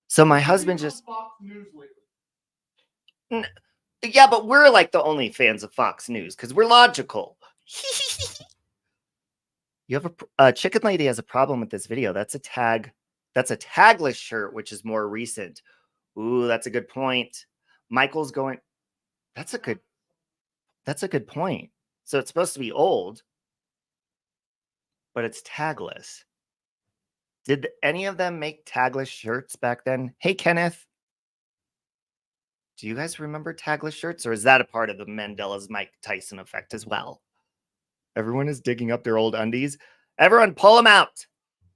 So my husband just. Yeah, but we're like the only fans of Fox News because we're logical. You have a chicken lady has a problem with this video. That's a tag. That's a tagless shirt, which is more recent. Ooh, that's a good point. Michael's going. That's a good point. So it's supposed to be old, but it's tagless. Did any of them make tagless shirts back then? Hey, Kenneth. Do you guys remember tagless shirts, or is that a part of the Mandela's Mike Tyson effect as well? Everyone is digging up their old undies. Everyone, pull them out.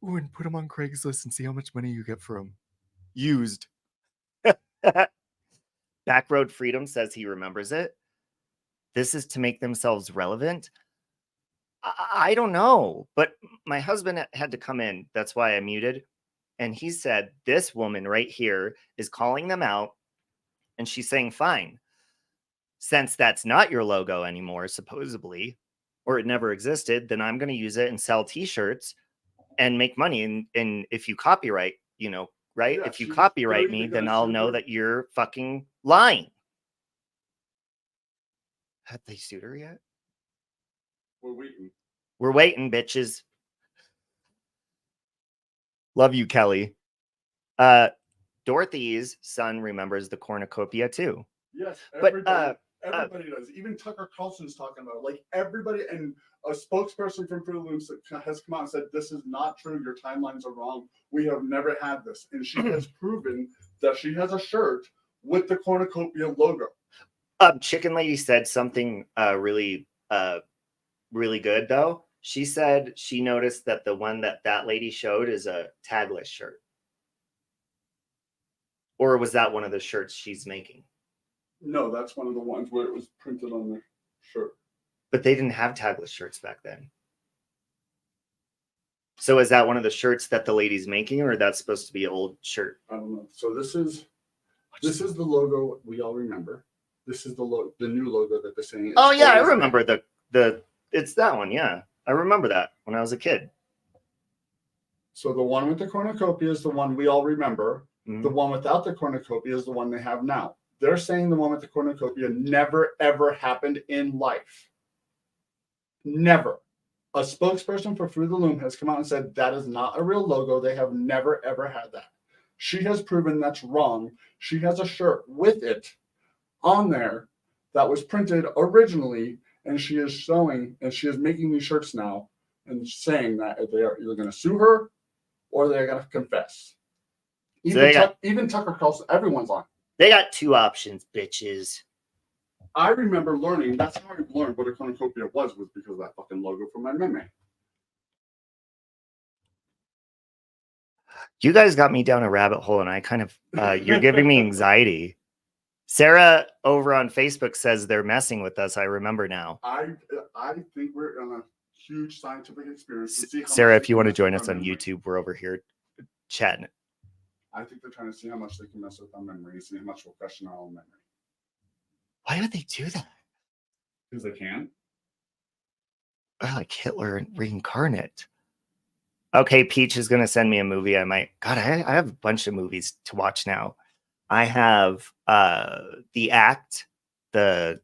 Ooh, and put them on Craigslist and see how much money you get for them. Used. Backroad Freedom says he remembers it. This is to make themselves relevant. I don't know, but my husband had to come in. That's why I muted. And he said, this woman right here is calling them out. And she's saying, fine, since that's not your logo anymore, supposedly, or it never existed, then I'm going to use it and sell t-shirts and make money. And if you copyright, right? Yeah, if you copyright me, then I'll know that you're fucking lying. Have they sued her yet? We're waiting. We're waiting, bitches. Love you, Kelly. Dorothy's son remembers the cornucopia too. Yes, But, everybody does. Even Tucker Carlson's talking about it. Like everybody, and a spokesperson from Fruit Loom has come out and said, this is not true. Your timelines are wrong. We have never had this. And she has proven that she has a shirt with the cornucopia logo. Chicken Lady said something really good though. She said she noticed that the one that lady showed is a tagless shirt. Or was that one of the shirts she's making? No, that's one of the ones where it was printed on the shirt. But they didn't have tagless shirts back then. So is that one of the shirts that the lady's making, or that's supposed to be an old shirt? I don't know. So this is the logo we all remember. This is the new logo that they're saying. Oh yeah, I remember the it's that one. Yeah, I remember that when I was a kid. So the one with the cornucopia is the one we all remember. Mm-hmm. The one without the cornucopia is the one they have now. They're saying the one with the cornucopia never, ever happened in life. Never. A spokesperson for Fruit of the Loom has come out and said that is not a real logo. They have never, ever had that. She has proven that's wrong. She has a shirt with it on there that was printed originally, and she is showing, and she is making these shirts now and saying that they are either going to sue her or they're going to confess. Even Tucker Carlson, everyone's on. They got two options, bitches. I remember learning, that's how I learned what a cornucopia was because of that fucking logo from my meme. You guys got me down a rabbit hole, and I kind of, you're giving me anxiety. Sarah over on Facebook says they're messing with us. I remember now. I think we're on a huge scientific experience. Sarah, if you want to join us on YouTube, we're over here chatting. I think they're trying to see how much they can mess with our memory and see how much we'll question our own memory. Why would they do that? Because they can. Like Hitler reincarnate. Okay, Peach is going to send me a movie. I have a bunch of movies to watch now. I have The Act, the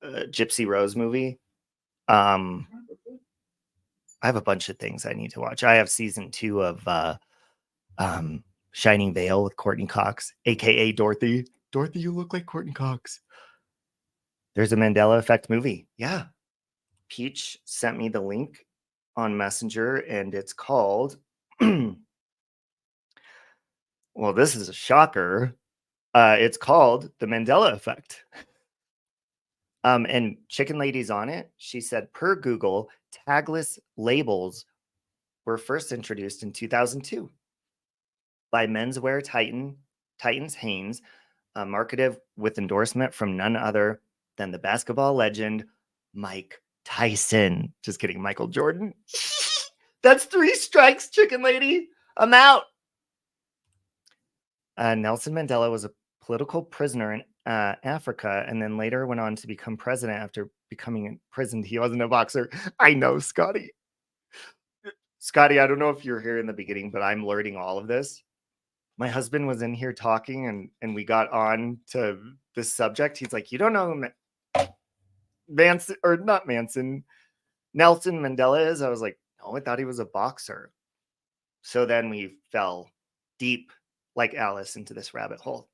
Gypsy Rose movie. I have a bunch of things I need to watch. I have season 2 of Shining Vale with Courtney Cox, aka Dorothy. Dorothy, you look like Courtney Cox. There's a Mandela Effect movie. Yeah. Peach sent me the link on Messenger, and it's called well, this is a shocker. It's called The Mandela Effect. And Chicken Lady's on it. She said, per Google, tagless labels were first introduced in 2002 by menswear Titans Hanes, marketed with endorsement from none other than the basketball legend Mike Tyson. Just kidding, Michael Jordan. That's 3 strikes, Chicken Lady. I'm out. Nelson Mandela was a political prisoner in Africa, and then later went on to become president after becoming imprisoned. He wasn't a boxer. I know, Scotty. Scotty, I don't know if you're here in the beginning, but I'm learning all of this. my husband was in here talking and we got on to this subject. He's like, you don't know who Nelson Mandela is? I was like, no, I thought he was a boxer. So then we fell deep like Alice into this rabbit hole.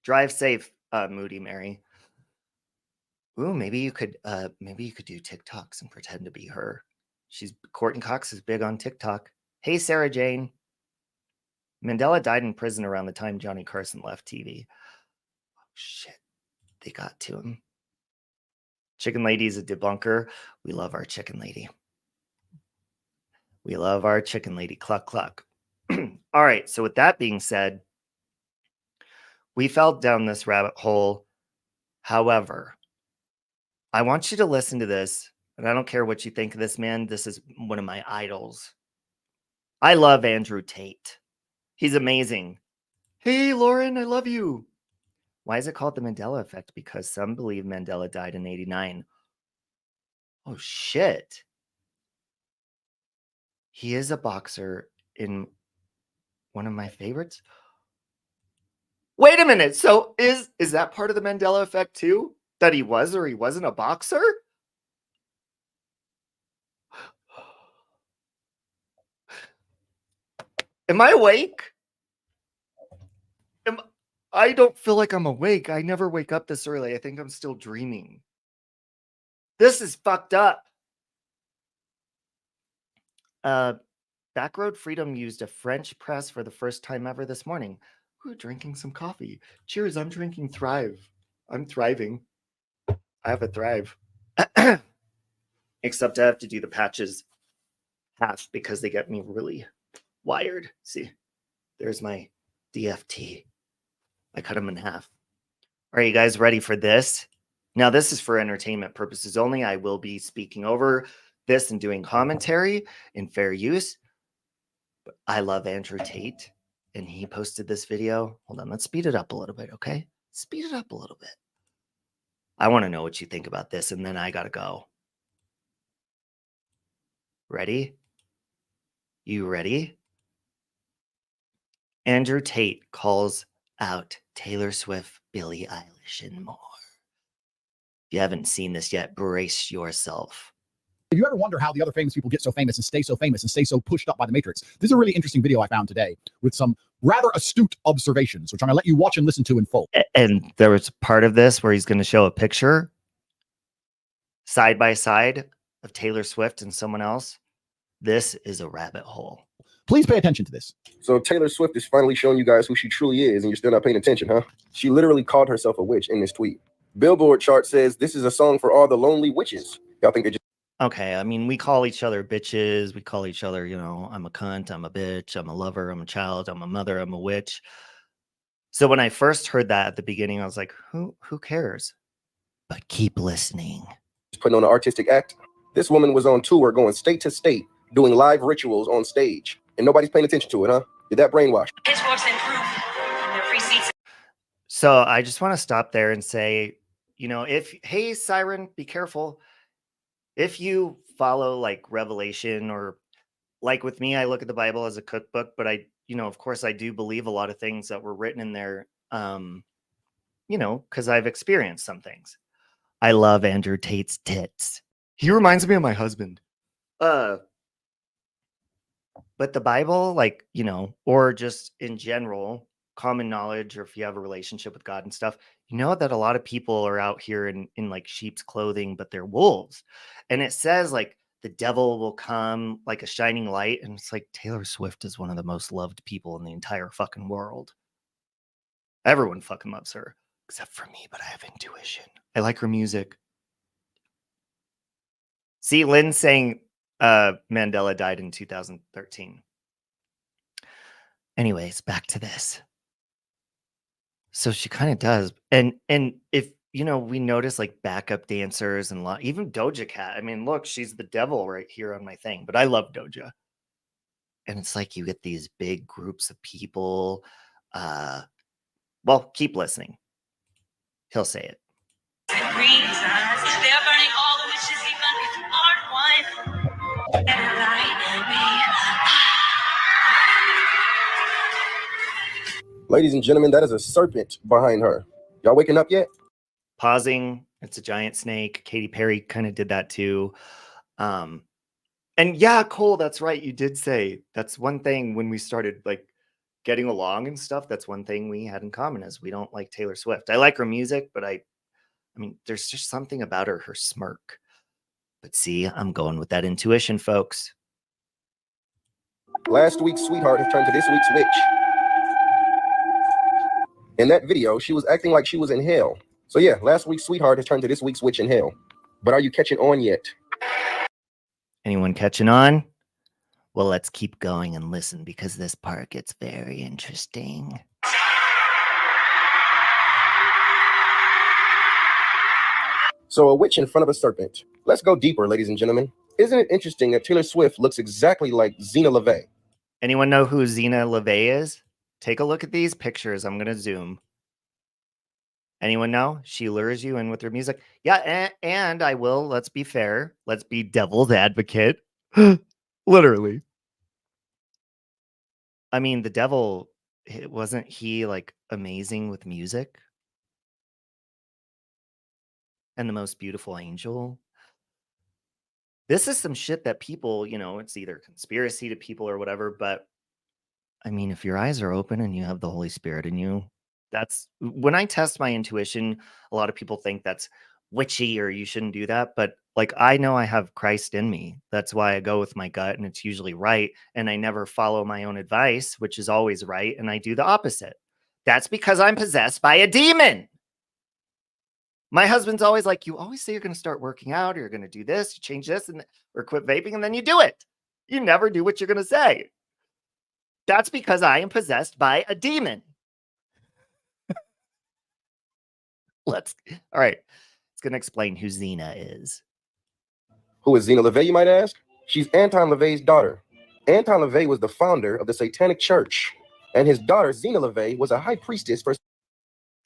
Drive safe, Moody Mary. Ooh, maybe you could do TikToks and pretend to be her. Courtney Cox is big on TikTok. Hey, Sarah Jane. Mandela died in prison around the time Johnny Carson left TV. Oh, shit. They got to him. Chicken Lady is a debunker. We love our Chicken Lady. We love our Chicken Lady. Cluck, cluck. All right. So with that being said, we fell down this rabbit hole. However, I want you to listen to this, and I don't care what you think of this man. This is one of my idols. I love Andrew Tate. He's amazing. Hey, Lauren, I love you. Why is it called the Mandela effect? Because some believe Mandela died in 89. Oh, shit. He is a boxer in one of my favorites. Wait a minute. So is that part of the Mandela effect too? That he was or he wasn't a boxer? Am I awake? I don't feel like I'm awake. I never wake up this early. I think I'm still dreaming. This is fucked up. Backroad Freedom used a French press for the first time ever this morning. Ooh, drinking some coffee. Cheers, I'm drinking Thrive. I'm thriving. I have a Thrive. Except I have to do the patches half because they get me really wired. See, there's my DFT. I cut them in half. Are you guys ready for this? Now, this is for entertainment purposes only. I will be speaking over this and doing commentary in fair use. But I love Andrew Tate, and he posted this video. Hold on, let's speed it up a little bit, okay? Speed it up a little bit. I want to know what you think about this, and then I got to go. Ready? You ready? Andrew Tate calls out Taylor Swift, Billie Eilish, and more. If you haven't seen this yet, brace yourself. If you ever wonder how the other famous people get so famous and stay so pushed up by the Matrix, this is a really interesting video I found today with some rather astute observations, which I'm going to let you watch and listen to in full. And there was part of this where he's going to show a picture side by side of Taylor Swift and someone else. This is a rabbit hole. Please pay attention to this. So Taylor Swift is finally showing you guys who she truly is, and you're still not paying attention, huh? She literally called herself a witch in this tweet. Billboard chart says this is a song for all the lonely witches. Y'all think they just... Okay, I mean, we call each other bitches. We call each other, you know, I'm a cunt, I'm a bitch, I'm a lover, I'm a child, I'm a mother, I'm a witch. So when I first heard that at the beginning, I was like, who cares? But keep listening. Putting on an artistic act. This woman was on tour going state to state, doing live rituals on stage, and nobody's paying attention to it, huh? Did that brainwash? Pitchforks and proof. Their free seats. So I just want to stop there and say, you know, hey, Siren, be careful. If you follow like Revelation, or like with me, I look at the Bible as a cookbook, but I, you know, of course I do believe a lot of things that were written in there, you know, because I've experienced some things. I love Andrew Tate's tits. He reminds me of my husband. But the Bible, like, you know, or just in general, common knowledge, or if you have a relationship with God and stuff, you know that a lot of people are out here in like sheep's clothing, but they're wolves. And it says like the devil will come like a shining light. And it's like Taylor Swift is one of the most loved people in the entire fucking world. Everyone fucking loves her, except for me, but I have intuition. I like her music. See, Lynn's saying Mandela died in 2013. Anyways, back to this. So she kind of does. And if, you know, we notice like backup dancers and even Doja Cat. I mean, look, she's the devil right here on my thing, but I love Doja. And it's like you get these big groups of people. Well, keep listening. He'll say it. They are burning all the witches, even art one. And light me. Ladies and gentlemen, that is a serpent behind her. Y'all waking up yet? Pausing. It's a giant snake. Katy Perry kind of did that too. And yeah, Cole, that's right. You did say that's one thing when we started like getting along and stuff. That's one thing we had in common is we don't like Taylor Swift. I like her music, but I mean, there's just something about her smirk. But see, I'm going with that intuition, folks. Last week's sweetheart has turned to this week's witch. In that video, she was acting like she was in hell. So yeah, last week's sweetheart has turned to this week's witch in hell. But are you catching on yet? Anyone catching on? Well, let's keep going and listen because this part gets very interesting. So a witch in front of a serpent. Let's go deeper, ladies and gentlemen. Isn't it interesting that Taylor Swift looks exactly like Zena LaVey? Anyone know who Zena LaVey is? Take a look at these pictures. I'm going to zoom. Anyone know? She lures you in with her music. Yeah, and I will, let's be fair. Let's be devil's advocate. Literally. I mean, the devil, wasn't he like amazing with music? And the most beautiful angel? This is some shit that people, you know, it's either conspiracy to people or whatever, but I mean, if your eyes are open and you have the Holy Spirit in you, that's when I test my intuition. A lot of people think that's witchy or you shouldn't do that. But like, I know I have Christ in me. That's why I go with my gut and it's usually right. And I never follow my own advice, which is always right. And I do the opposite. That's because I'm possessed by a demon. My husband's always like, you always say you're going to start working out or you're going to do this, you change this or quit vaping. And then you do it. You never do what you're going to say. That's because I am possessed by a demon. All right. It's going to explain who Zena is. Who is Zena LaVey, you might ask? She's Anton LaVey's daughter. Anton LaVey was the founder of the Satanic Church, and his daughter, Zena LaVey, was a high priestess for...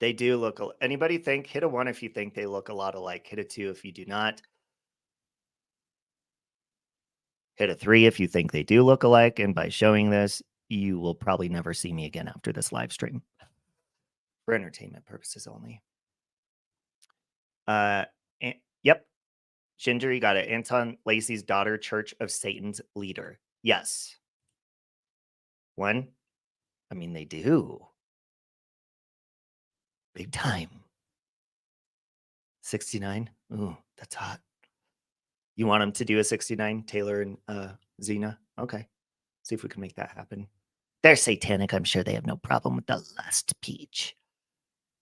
They do look... Anybody think? Hit a 1 if you think they look a lot alike. Hit a 2 if you do not. Hit a 3 if you think they do look alike. And by showing this, you will probably never see me again after this live stream. For entertainment purposes only. Yep. Ginger, you got it. Anton Lacey's daughter, Church of Satan's leader. Yes. 1. I mean, they do. Big time. 69. Ooh, that's hot. You want them to do a 69, Taylor and Zena? Okay. See if we can make that happen. They're satanic. I'm sure they have no problem with the lust peach.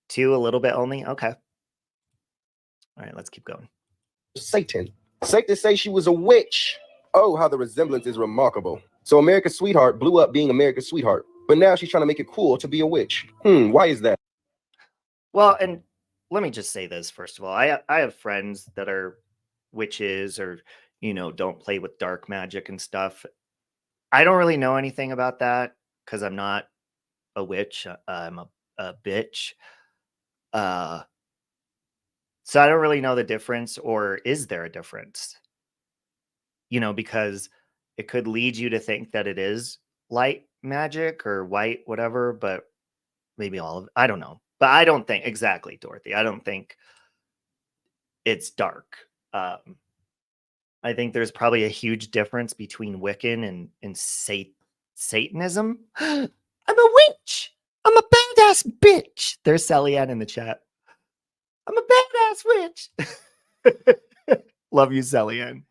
2, a little bit only. Okay. All right, let's keep going. Satan. Safe to say she was a witch. Oh, how the resemblance is remarkable. So America's Sweetheart blew up being America's Sweetheart, but now she's trying to make it cool to be a witch. Why is that? Well, and let me just say this, first of all. I have friends that are witches or, you know, don't play with dark magic and stuff. I don't really know anything about that because I'm not a witch. I'm a bitch. So I don't really know the difference, or is there a difference? You know, because it could lead you to think that it is light magic or white, whatever, but maybe all of it. I don't know. But I don't think, exactly, Dorothy, I don't think it's dark. I think there's probably a huge difference between Wiccan and Satanism. I'm a witch. I'm a badass bitch. There's Sally Ann in the chat. I'm a badass witch. Love you, Sally Ann.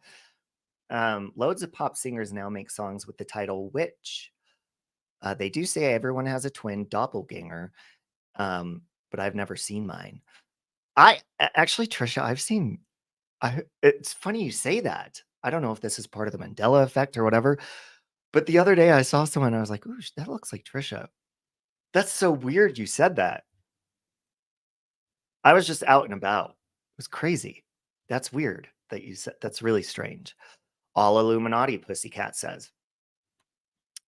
Loads of pop singers now make songs with the title witch. They do say everyone has a twin doppelganger, but I've never seen mine. Actually, Trisha, it's funny you say that. I don't know if this is part of the Mandela effect or whatever, but the other day I saw someone, I was like, ooh, that looks like Trisha. That's so weird you said that. I was just out and about. It was crazy. That's weird that you said. That's really strange. All Illuminati, Pussycat says.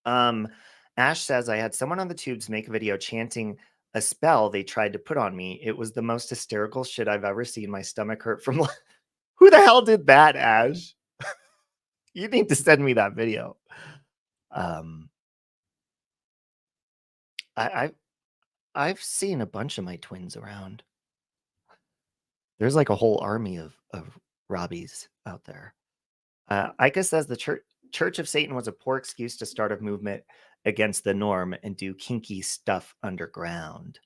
Ash says, I had someone on the tubes make a video chanting a spell they tried to put on me. It was the most hysterical shit I've ever seen. My stomach hurt from... Who the hell did that, Ash? You need to send me that video. I I've seen a bunch of my twins around. There's like a whole army of Robbies out there. Ika says the Church of Satan was a poor excuse to start a movement against the norm and do kinky stuff underground.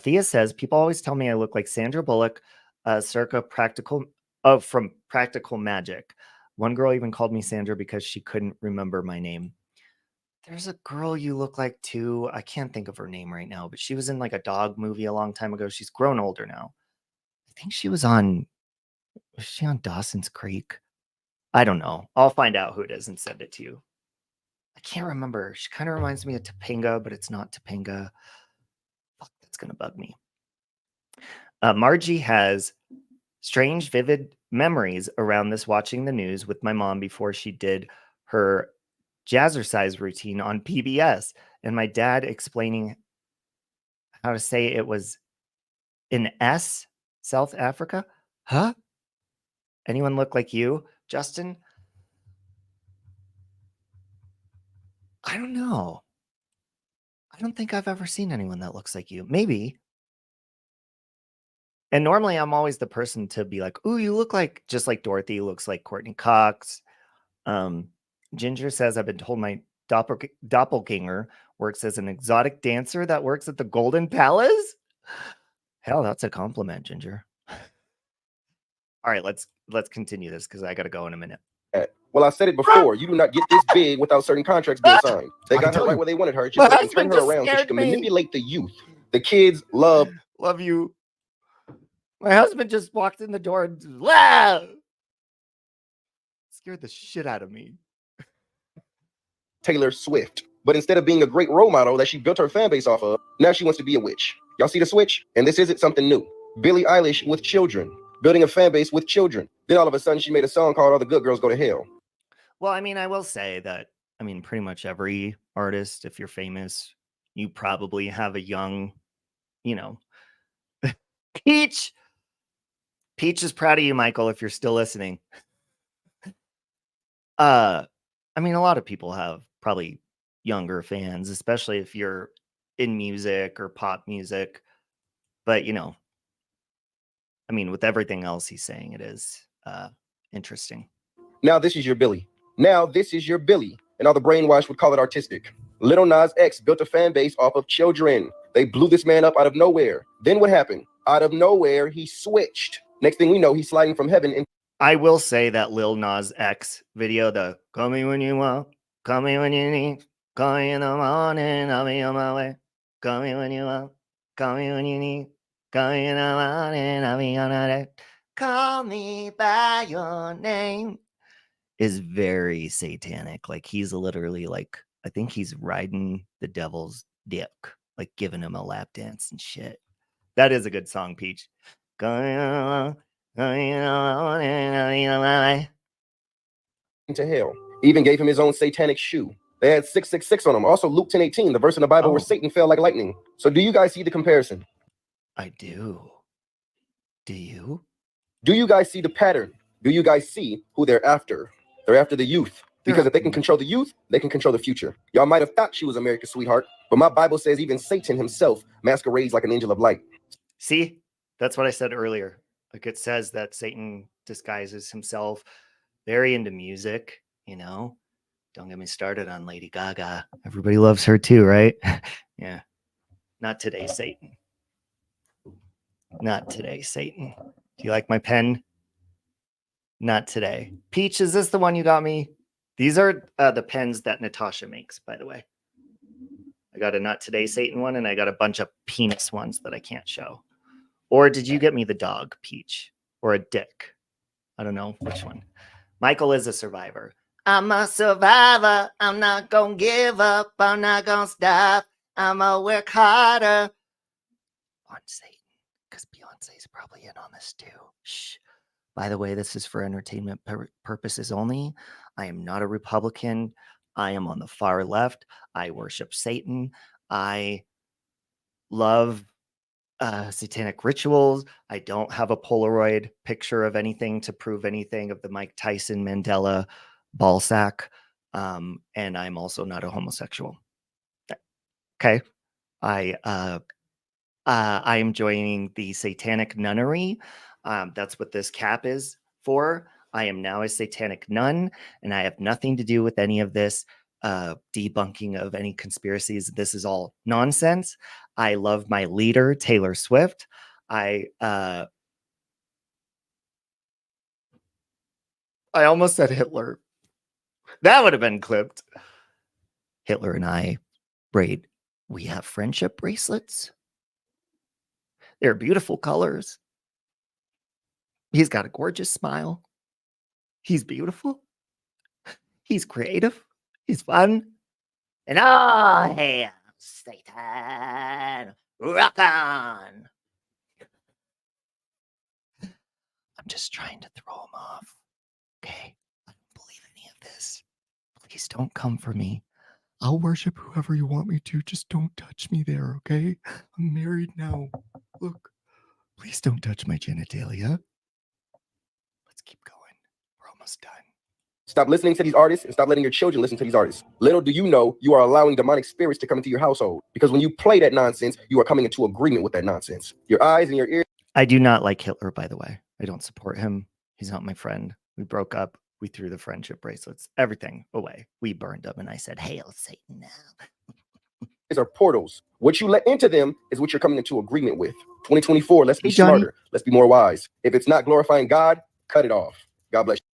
Thea says, people always tell me I look like Sandra Bullock, circa from Practical Magic. One girl even called me Sandra because she couldn't remember my name. There's a girl you look like too. I can't think of her name right now, but she was in like a dog movie a long time ago. She's grown older now. I think she was she on Dawson's Creek? I don't know. I'll find out who it is and send it to you. I can't remember. She kind of reminds me of Topanga, but it's not Topanga. Fuck, that's going to bug me. Margie has strange, vivid memories around this watching the news with my mom before she did her jazzercise routine on PBS, and my dad explaining how to say it was in South Africa. Huh? Anyone look like you, Justin? I don't know. I don't think I've ever seen anyone that looks like you. Maybe. And normally I'm always the person to be like, ooh, you look like, just like Dorothy looks like Courtney Cox. Ginger says, I've been told my doppelganger works as an exotic dancer that works at the Golden Palace. Hell, that's a compliment, Ginger. All right, let's continue this because I got to go in a minute. Well, I said it before. You do not get this big without certain contracts being signed. They got her right where they wanted her. Just so they can turn her around so she can manipulate the youth. The kids love you. My husband just walked in the door and wow! Scared the shit out of me. Taylor Swift. But instead of being a great role model that she built her fan base off of, now she wants to be a witch. Y'all see the switch? And this isn't something new. Billie Eilish with children, building a fan base with children. Then all of a sudden she made a song called All the Good Girls Go to Hell. Well, I mean, I will say that, I mean, pretty much every artist, if you're famous, you probably have a young, you know, Peach is proud of you, Michael, if you're still listening. I mean, a lot of people have probably younger fans, especially if you're in music or pop music. But, you know, I mean, with everything else he's saying, it is interesting. Now this is your Billy. Now this is your Billy. And all the brainwashed would call it artistic. Lil Nas X built a fan base off of children. They blew this man up out of nowhere. Then what happened? Out of nowhere, he switched. Next thing we know, he's sliding from heaven. And I will say that Lil Nas X video, the call me when you want, call me when you need, call me in the morning, I'll be on my way. Call me when you want, call me when you need, call me in the morning, I'll be on my way. Call me by your name is very satanic. Like he's literally like, I think he's riding the devil's dick, like giving him a lap dance and shit. That is a good song, Peach. To hell. Even gave him his own satanic shoe. They had 666 on them. Also, Luke 10:18, the verse in the Bible where Satan fell like lightning. So do you guys see the comparison? I do. Do you? Do you guys see the pattern? Do you guys see who they're after? They're after the youth. Because if they can control the youth, they can control the future. Y'all might have thought she was America's sweetheart, but my Bible says even Satan himself masquerades like an angel of light. See? That's what I said earlier. Like it says that Satan disguises himself, very into music, you know. Don't get me started on Lady Gaga. Everybody loves her too, right? Yeah. Not today, Satan. Not today, Satan. Do you like my pen? Not today. Peach, is this the one you got me? These are the pens that Natasha makes, by the way. I got a Not Today, Satan one, and I got a bunch of penis ones that I can't show. Or did you get me the dog, Peach? Or a dick? I don't know which one. Michael is a survivor. I'm a survivor. I'm not going to give up. I'm not going to stop. I'm going to work harder. On Satan. Because Beyonce's probably in on this too. Shh. By the way, this is for entertainment purposes only. I am not a Republican. I am on the far left. I worship Satan. I love satanic rituals. I don't have a Polaroid picture of anything to prove anything of the Mike Tyson Mandela ball sack. And I'm also not a homosexual. Okay. I am joining the satanic nunnery. That's what this cap is for. I am now a satanic nun, and I have nothing to do with any of this debunking of any conspiracies. This is all nonsense. I love my leader, Taylor Swift. I almost said Hitler. That would have been clipped. Hitler and I, we have friendship bracelets. They're beautiful colors. He's got a gorgeous smile. He's beautiful. He's creative. He's fun. And oh, hail Satan. Rock on. I'm just trying to throw him off. Okay? I don't believe any of this. Please don't come for me. I'll worship whoever you want me to. Just don't touch me there, okay? I'm married now. Look, please don't touch my genitalia. Let's keep going. We're almost done. Stop listening to these artists and stop letting your children listen to these artists. Little do you know, you are allowing demonic spirits to come into your household. Because when you play that nonsense, you are coming into agreement with that nonsense. Your eyes and your ears. I do not like Hitler, by the way. I don't support him. He's not my friend. We broke up. We threw the friendship bracelets, everything away. We burned them, and I said, hail Satan now. These are portals. What you let into them is what you're coming into agreement with. 2024, let's be smarter. Let's be more wise. If it's not glorifying God, cut it off. God bless you.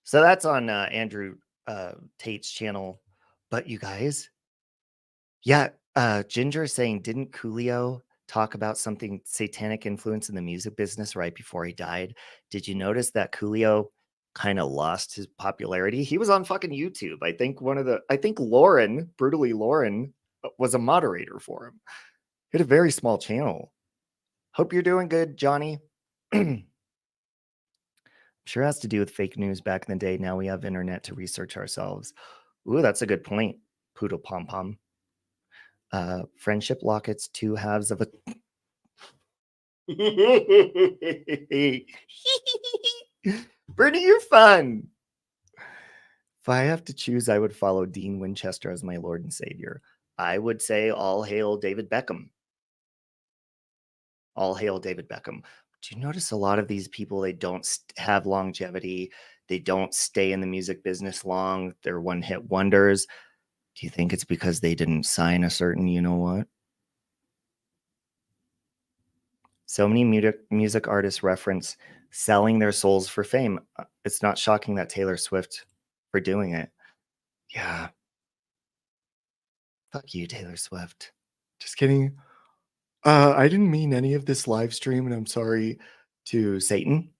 So that's on Andrew Tate's channel. But you guys, yeah, Ginger is saying, didn't Coolio talk about something satanic influence in the music business right before he died? Did you notice that Coolio kind of lost his popularity? He was on fucking YouTube. I think Lauren, Brutally Lauren, was a moderator for him. He had a very small channel. Hope you're doing good, Johnny. Sure has to do with fake news back in the day. Now we have internet to research ourselves. Ooh, that's a good point. Poodle pom pom. Friendship lockets, 2 halves of a. Brittany, you're fun. If I have to choose, I would follow Dean Winchester as my Lord and Savior. I would say all hail David Beckham. All hail David Beckham. Do you notice a lot of these people, they don't have longevity. They don't stay in the music business long. They're one-hit wonders. Do you think it's because they didn't sign a certain you-know-what? So many music artists reference selling their souls for fame. It's not shocking that Taylor Swift for doing it. Yeah. Fuck you, Taylor Swift. Just kidding. I didn't mean any of this live stream, and I'm sorry to Satan.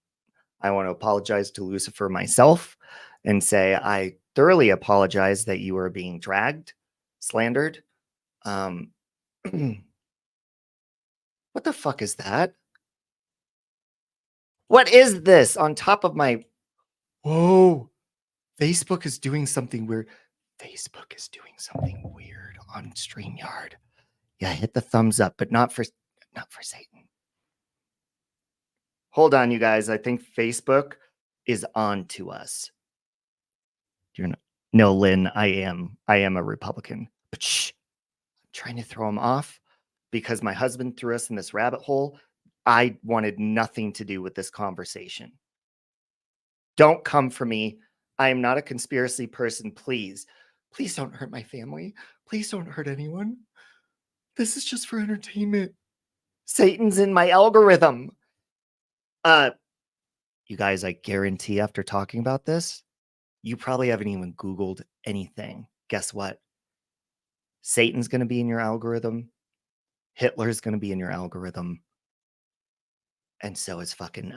I want to apologize to Lucifer myself and say I thoroughly apologize that you are being dragged, slandered. What the fuck is that? What is this on top of my... Whoa. Facebook is doing something weird. Facebook is doing something weird on StreamYard. Yeah, hit the thumbs up, but not for Satan. Hold on, you guys. I think Facebook is on to us. You're not. No, Lynn, I am a Republican. But shh, I'm trying to throw him off because my husband threw us in this rabbit hole. I wanted nothing to do with this conversation. Don't come for me. I am not a conspiracy person. Please, please don't hurt my family. Please don't hurt anyone. This is just for entertainment. Satan's in my algorithm. You guys, I guarantee after talking about this, you probably haven't even Googled anything. Guess what? Satan's going to be in your algorithm. Hitler's going to be in your algorithm. And so is fucking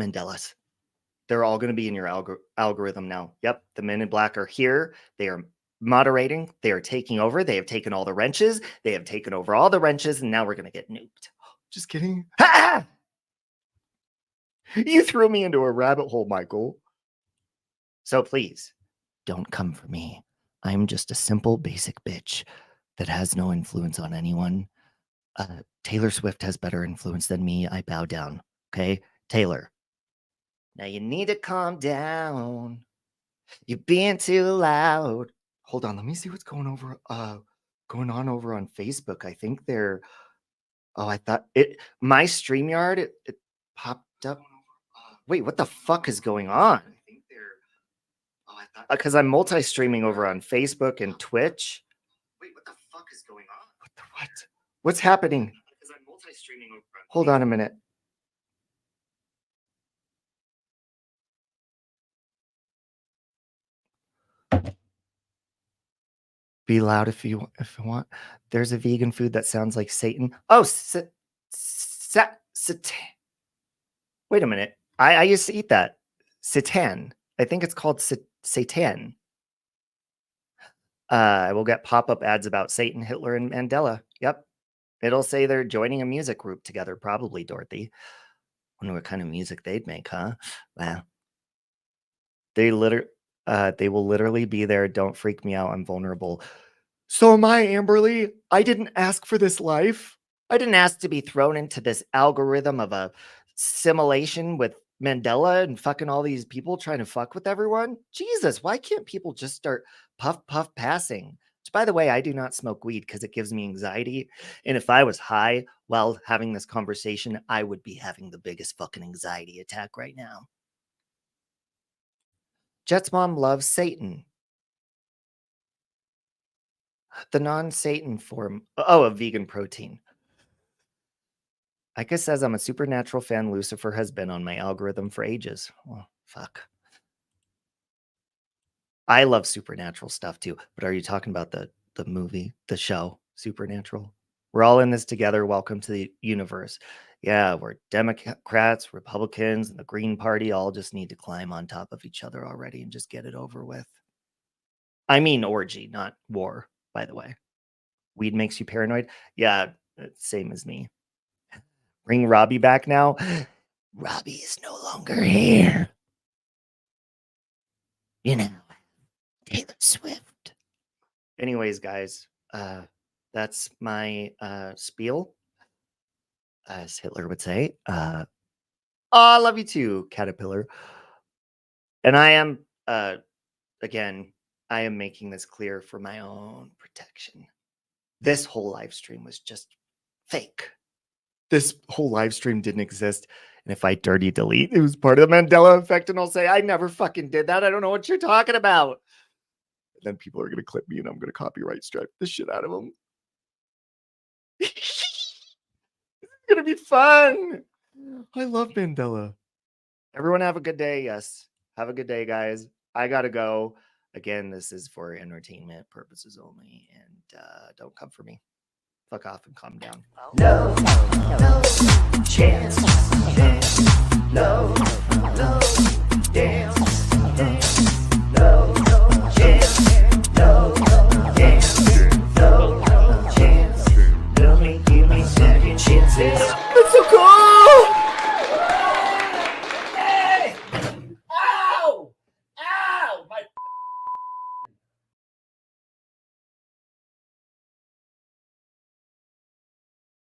Mandela's. They're all going to be in your algorithm now. Yep, the men in black are here. They are moderating. They are taking over. They have taken all the wrenches. They have taken over all the wrenches, and now we're going to get nuked. Just kidding. Ha! You threw me into a rabbit hole, Michael. So please, don't come for me. I'm just a simple, basic bitch that has no influence on anyone. Taylor Swift has better influence than me. I bow down. Okay? Taylor. Now you need to calm down. You're being too loud. Hold on, let me see what's going over. going on over on Facebook. I think they're, oh, I thought it, my StreamYard, it popped up. Wait, what the fuck is going on? Because I'm multi-streaming over on Facebook and Twitch. Wait, what the fuck is going on? What? What's happening? Because I'm multi-streaming over on Hold on a minute. Be loud if you want. There's a vegan food that sounds like Satan. Oh, wait a minute. I used to eat that. Satan. I think it's called Satan. I will get pop-up ads about Satan, Hitler, and Mandela. Yep. It'll say they're joining a music group together, probably, Dorothy. Wonder what kind of music they'd make, huh? Wow. They will literally be there. Don't freak me out. I'm vulnerable. So am I, Amberly. I didn't ask for this life. I didn't ask to be thrown into this algorithm of a simulation with Mandela and fucking all these people trying to fuck with everyone. Jesus, why can't people just start puff passing? Which, by the way, I do not smoke weed because it gives me anxiety. And if I was high while having this conversation, I would be having the biggest fucking anxiety attack right now. Jet's mom loves Satan. The non-Satan form. Oh, a vegan protein. Ika says, I'm a supernatural fan. Lucifer has been on my algorithm for ages. Well, fuck. I love supernatural stuff too. But are you talking about the movie, the show, Supernatural? We're all in this together. Welcome to the universe. Yeah, we're Democrats, Republicans, and the Green Party all just need to climb on top of each other already and just get it over with. I mean orgy, not war, by the way. Weed makes you paranoid? Yeah, same as me. Bring Robbie back now. Robbie is no longer here. You know, Taylor Swift. Anyways, guys, that's my spiel, as Hitler would say. Oh, I love you too, Caterpillar. And I am, again, I am making this clear for my own protection. This whole live stream was just fake. This whole live stream didn't exist. And if I dirty delete, it was part of the Mandela effect. And I'll say, I never fucking did that. I don't know what you're talking about. And then people are going to clip me and I'm going to copyright strike the shit out of them. It's going to be fun. I love Mandela. Everyone have a good day. Yes. Have a good day, guys. I got to go. Again, this is for entertainment purposes only. And don't come for me. Fuck off and calm down. No chance, no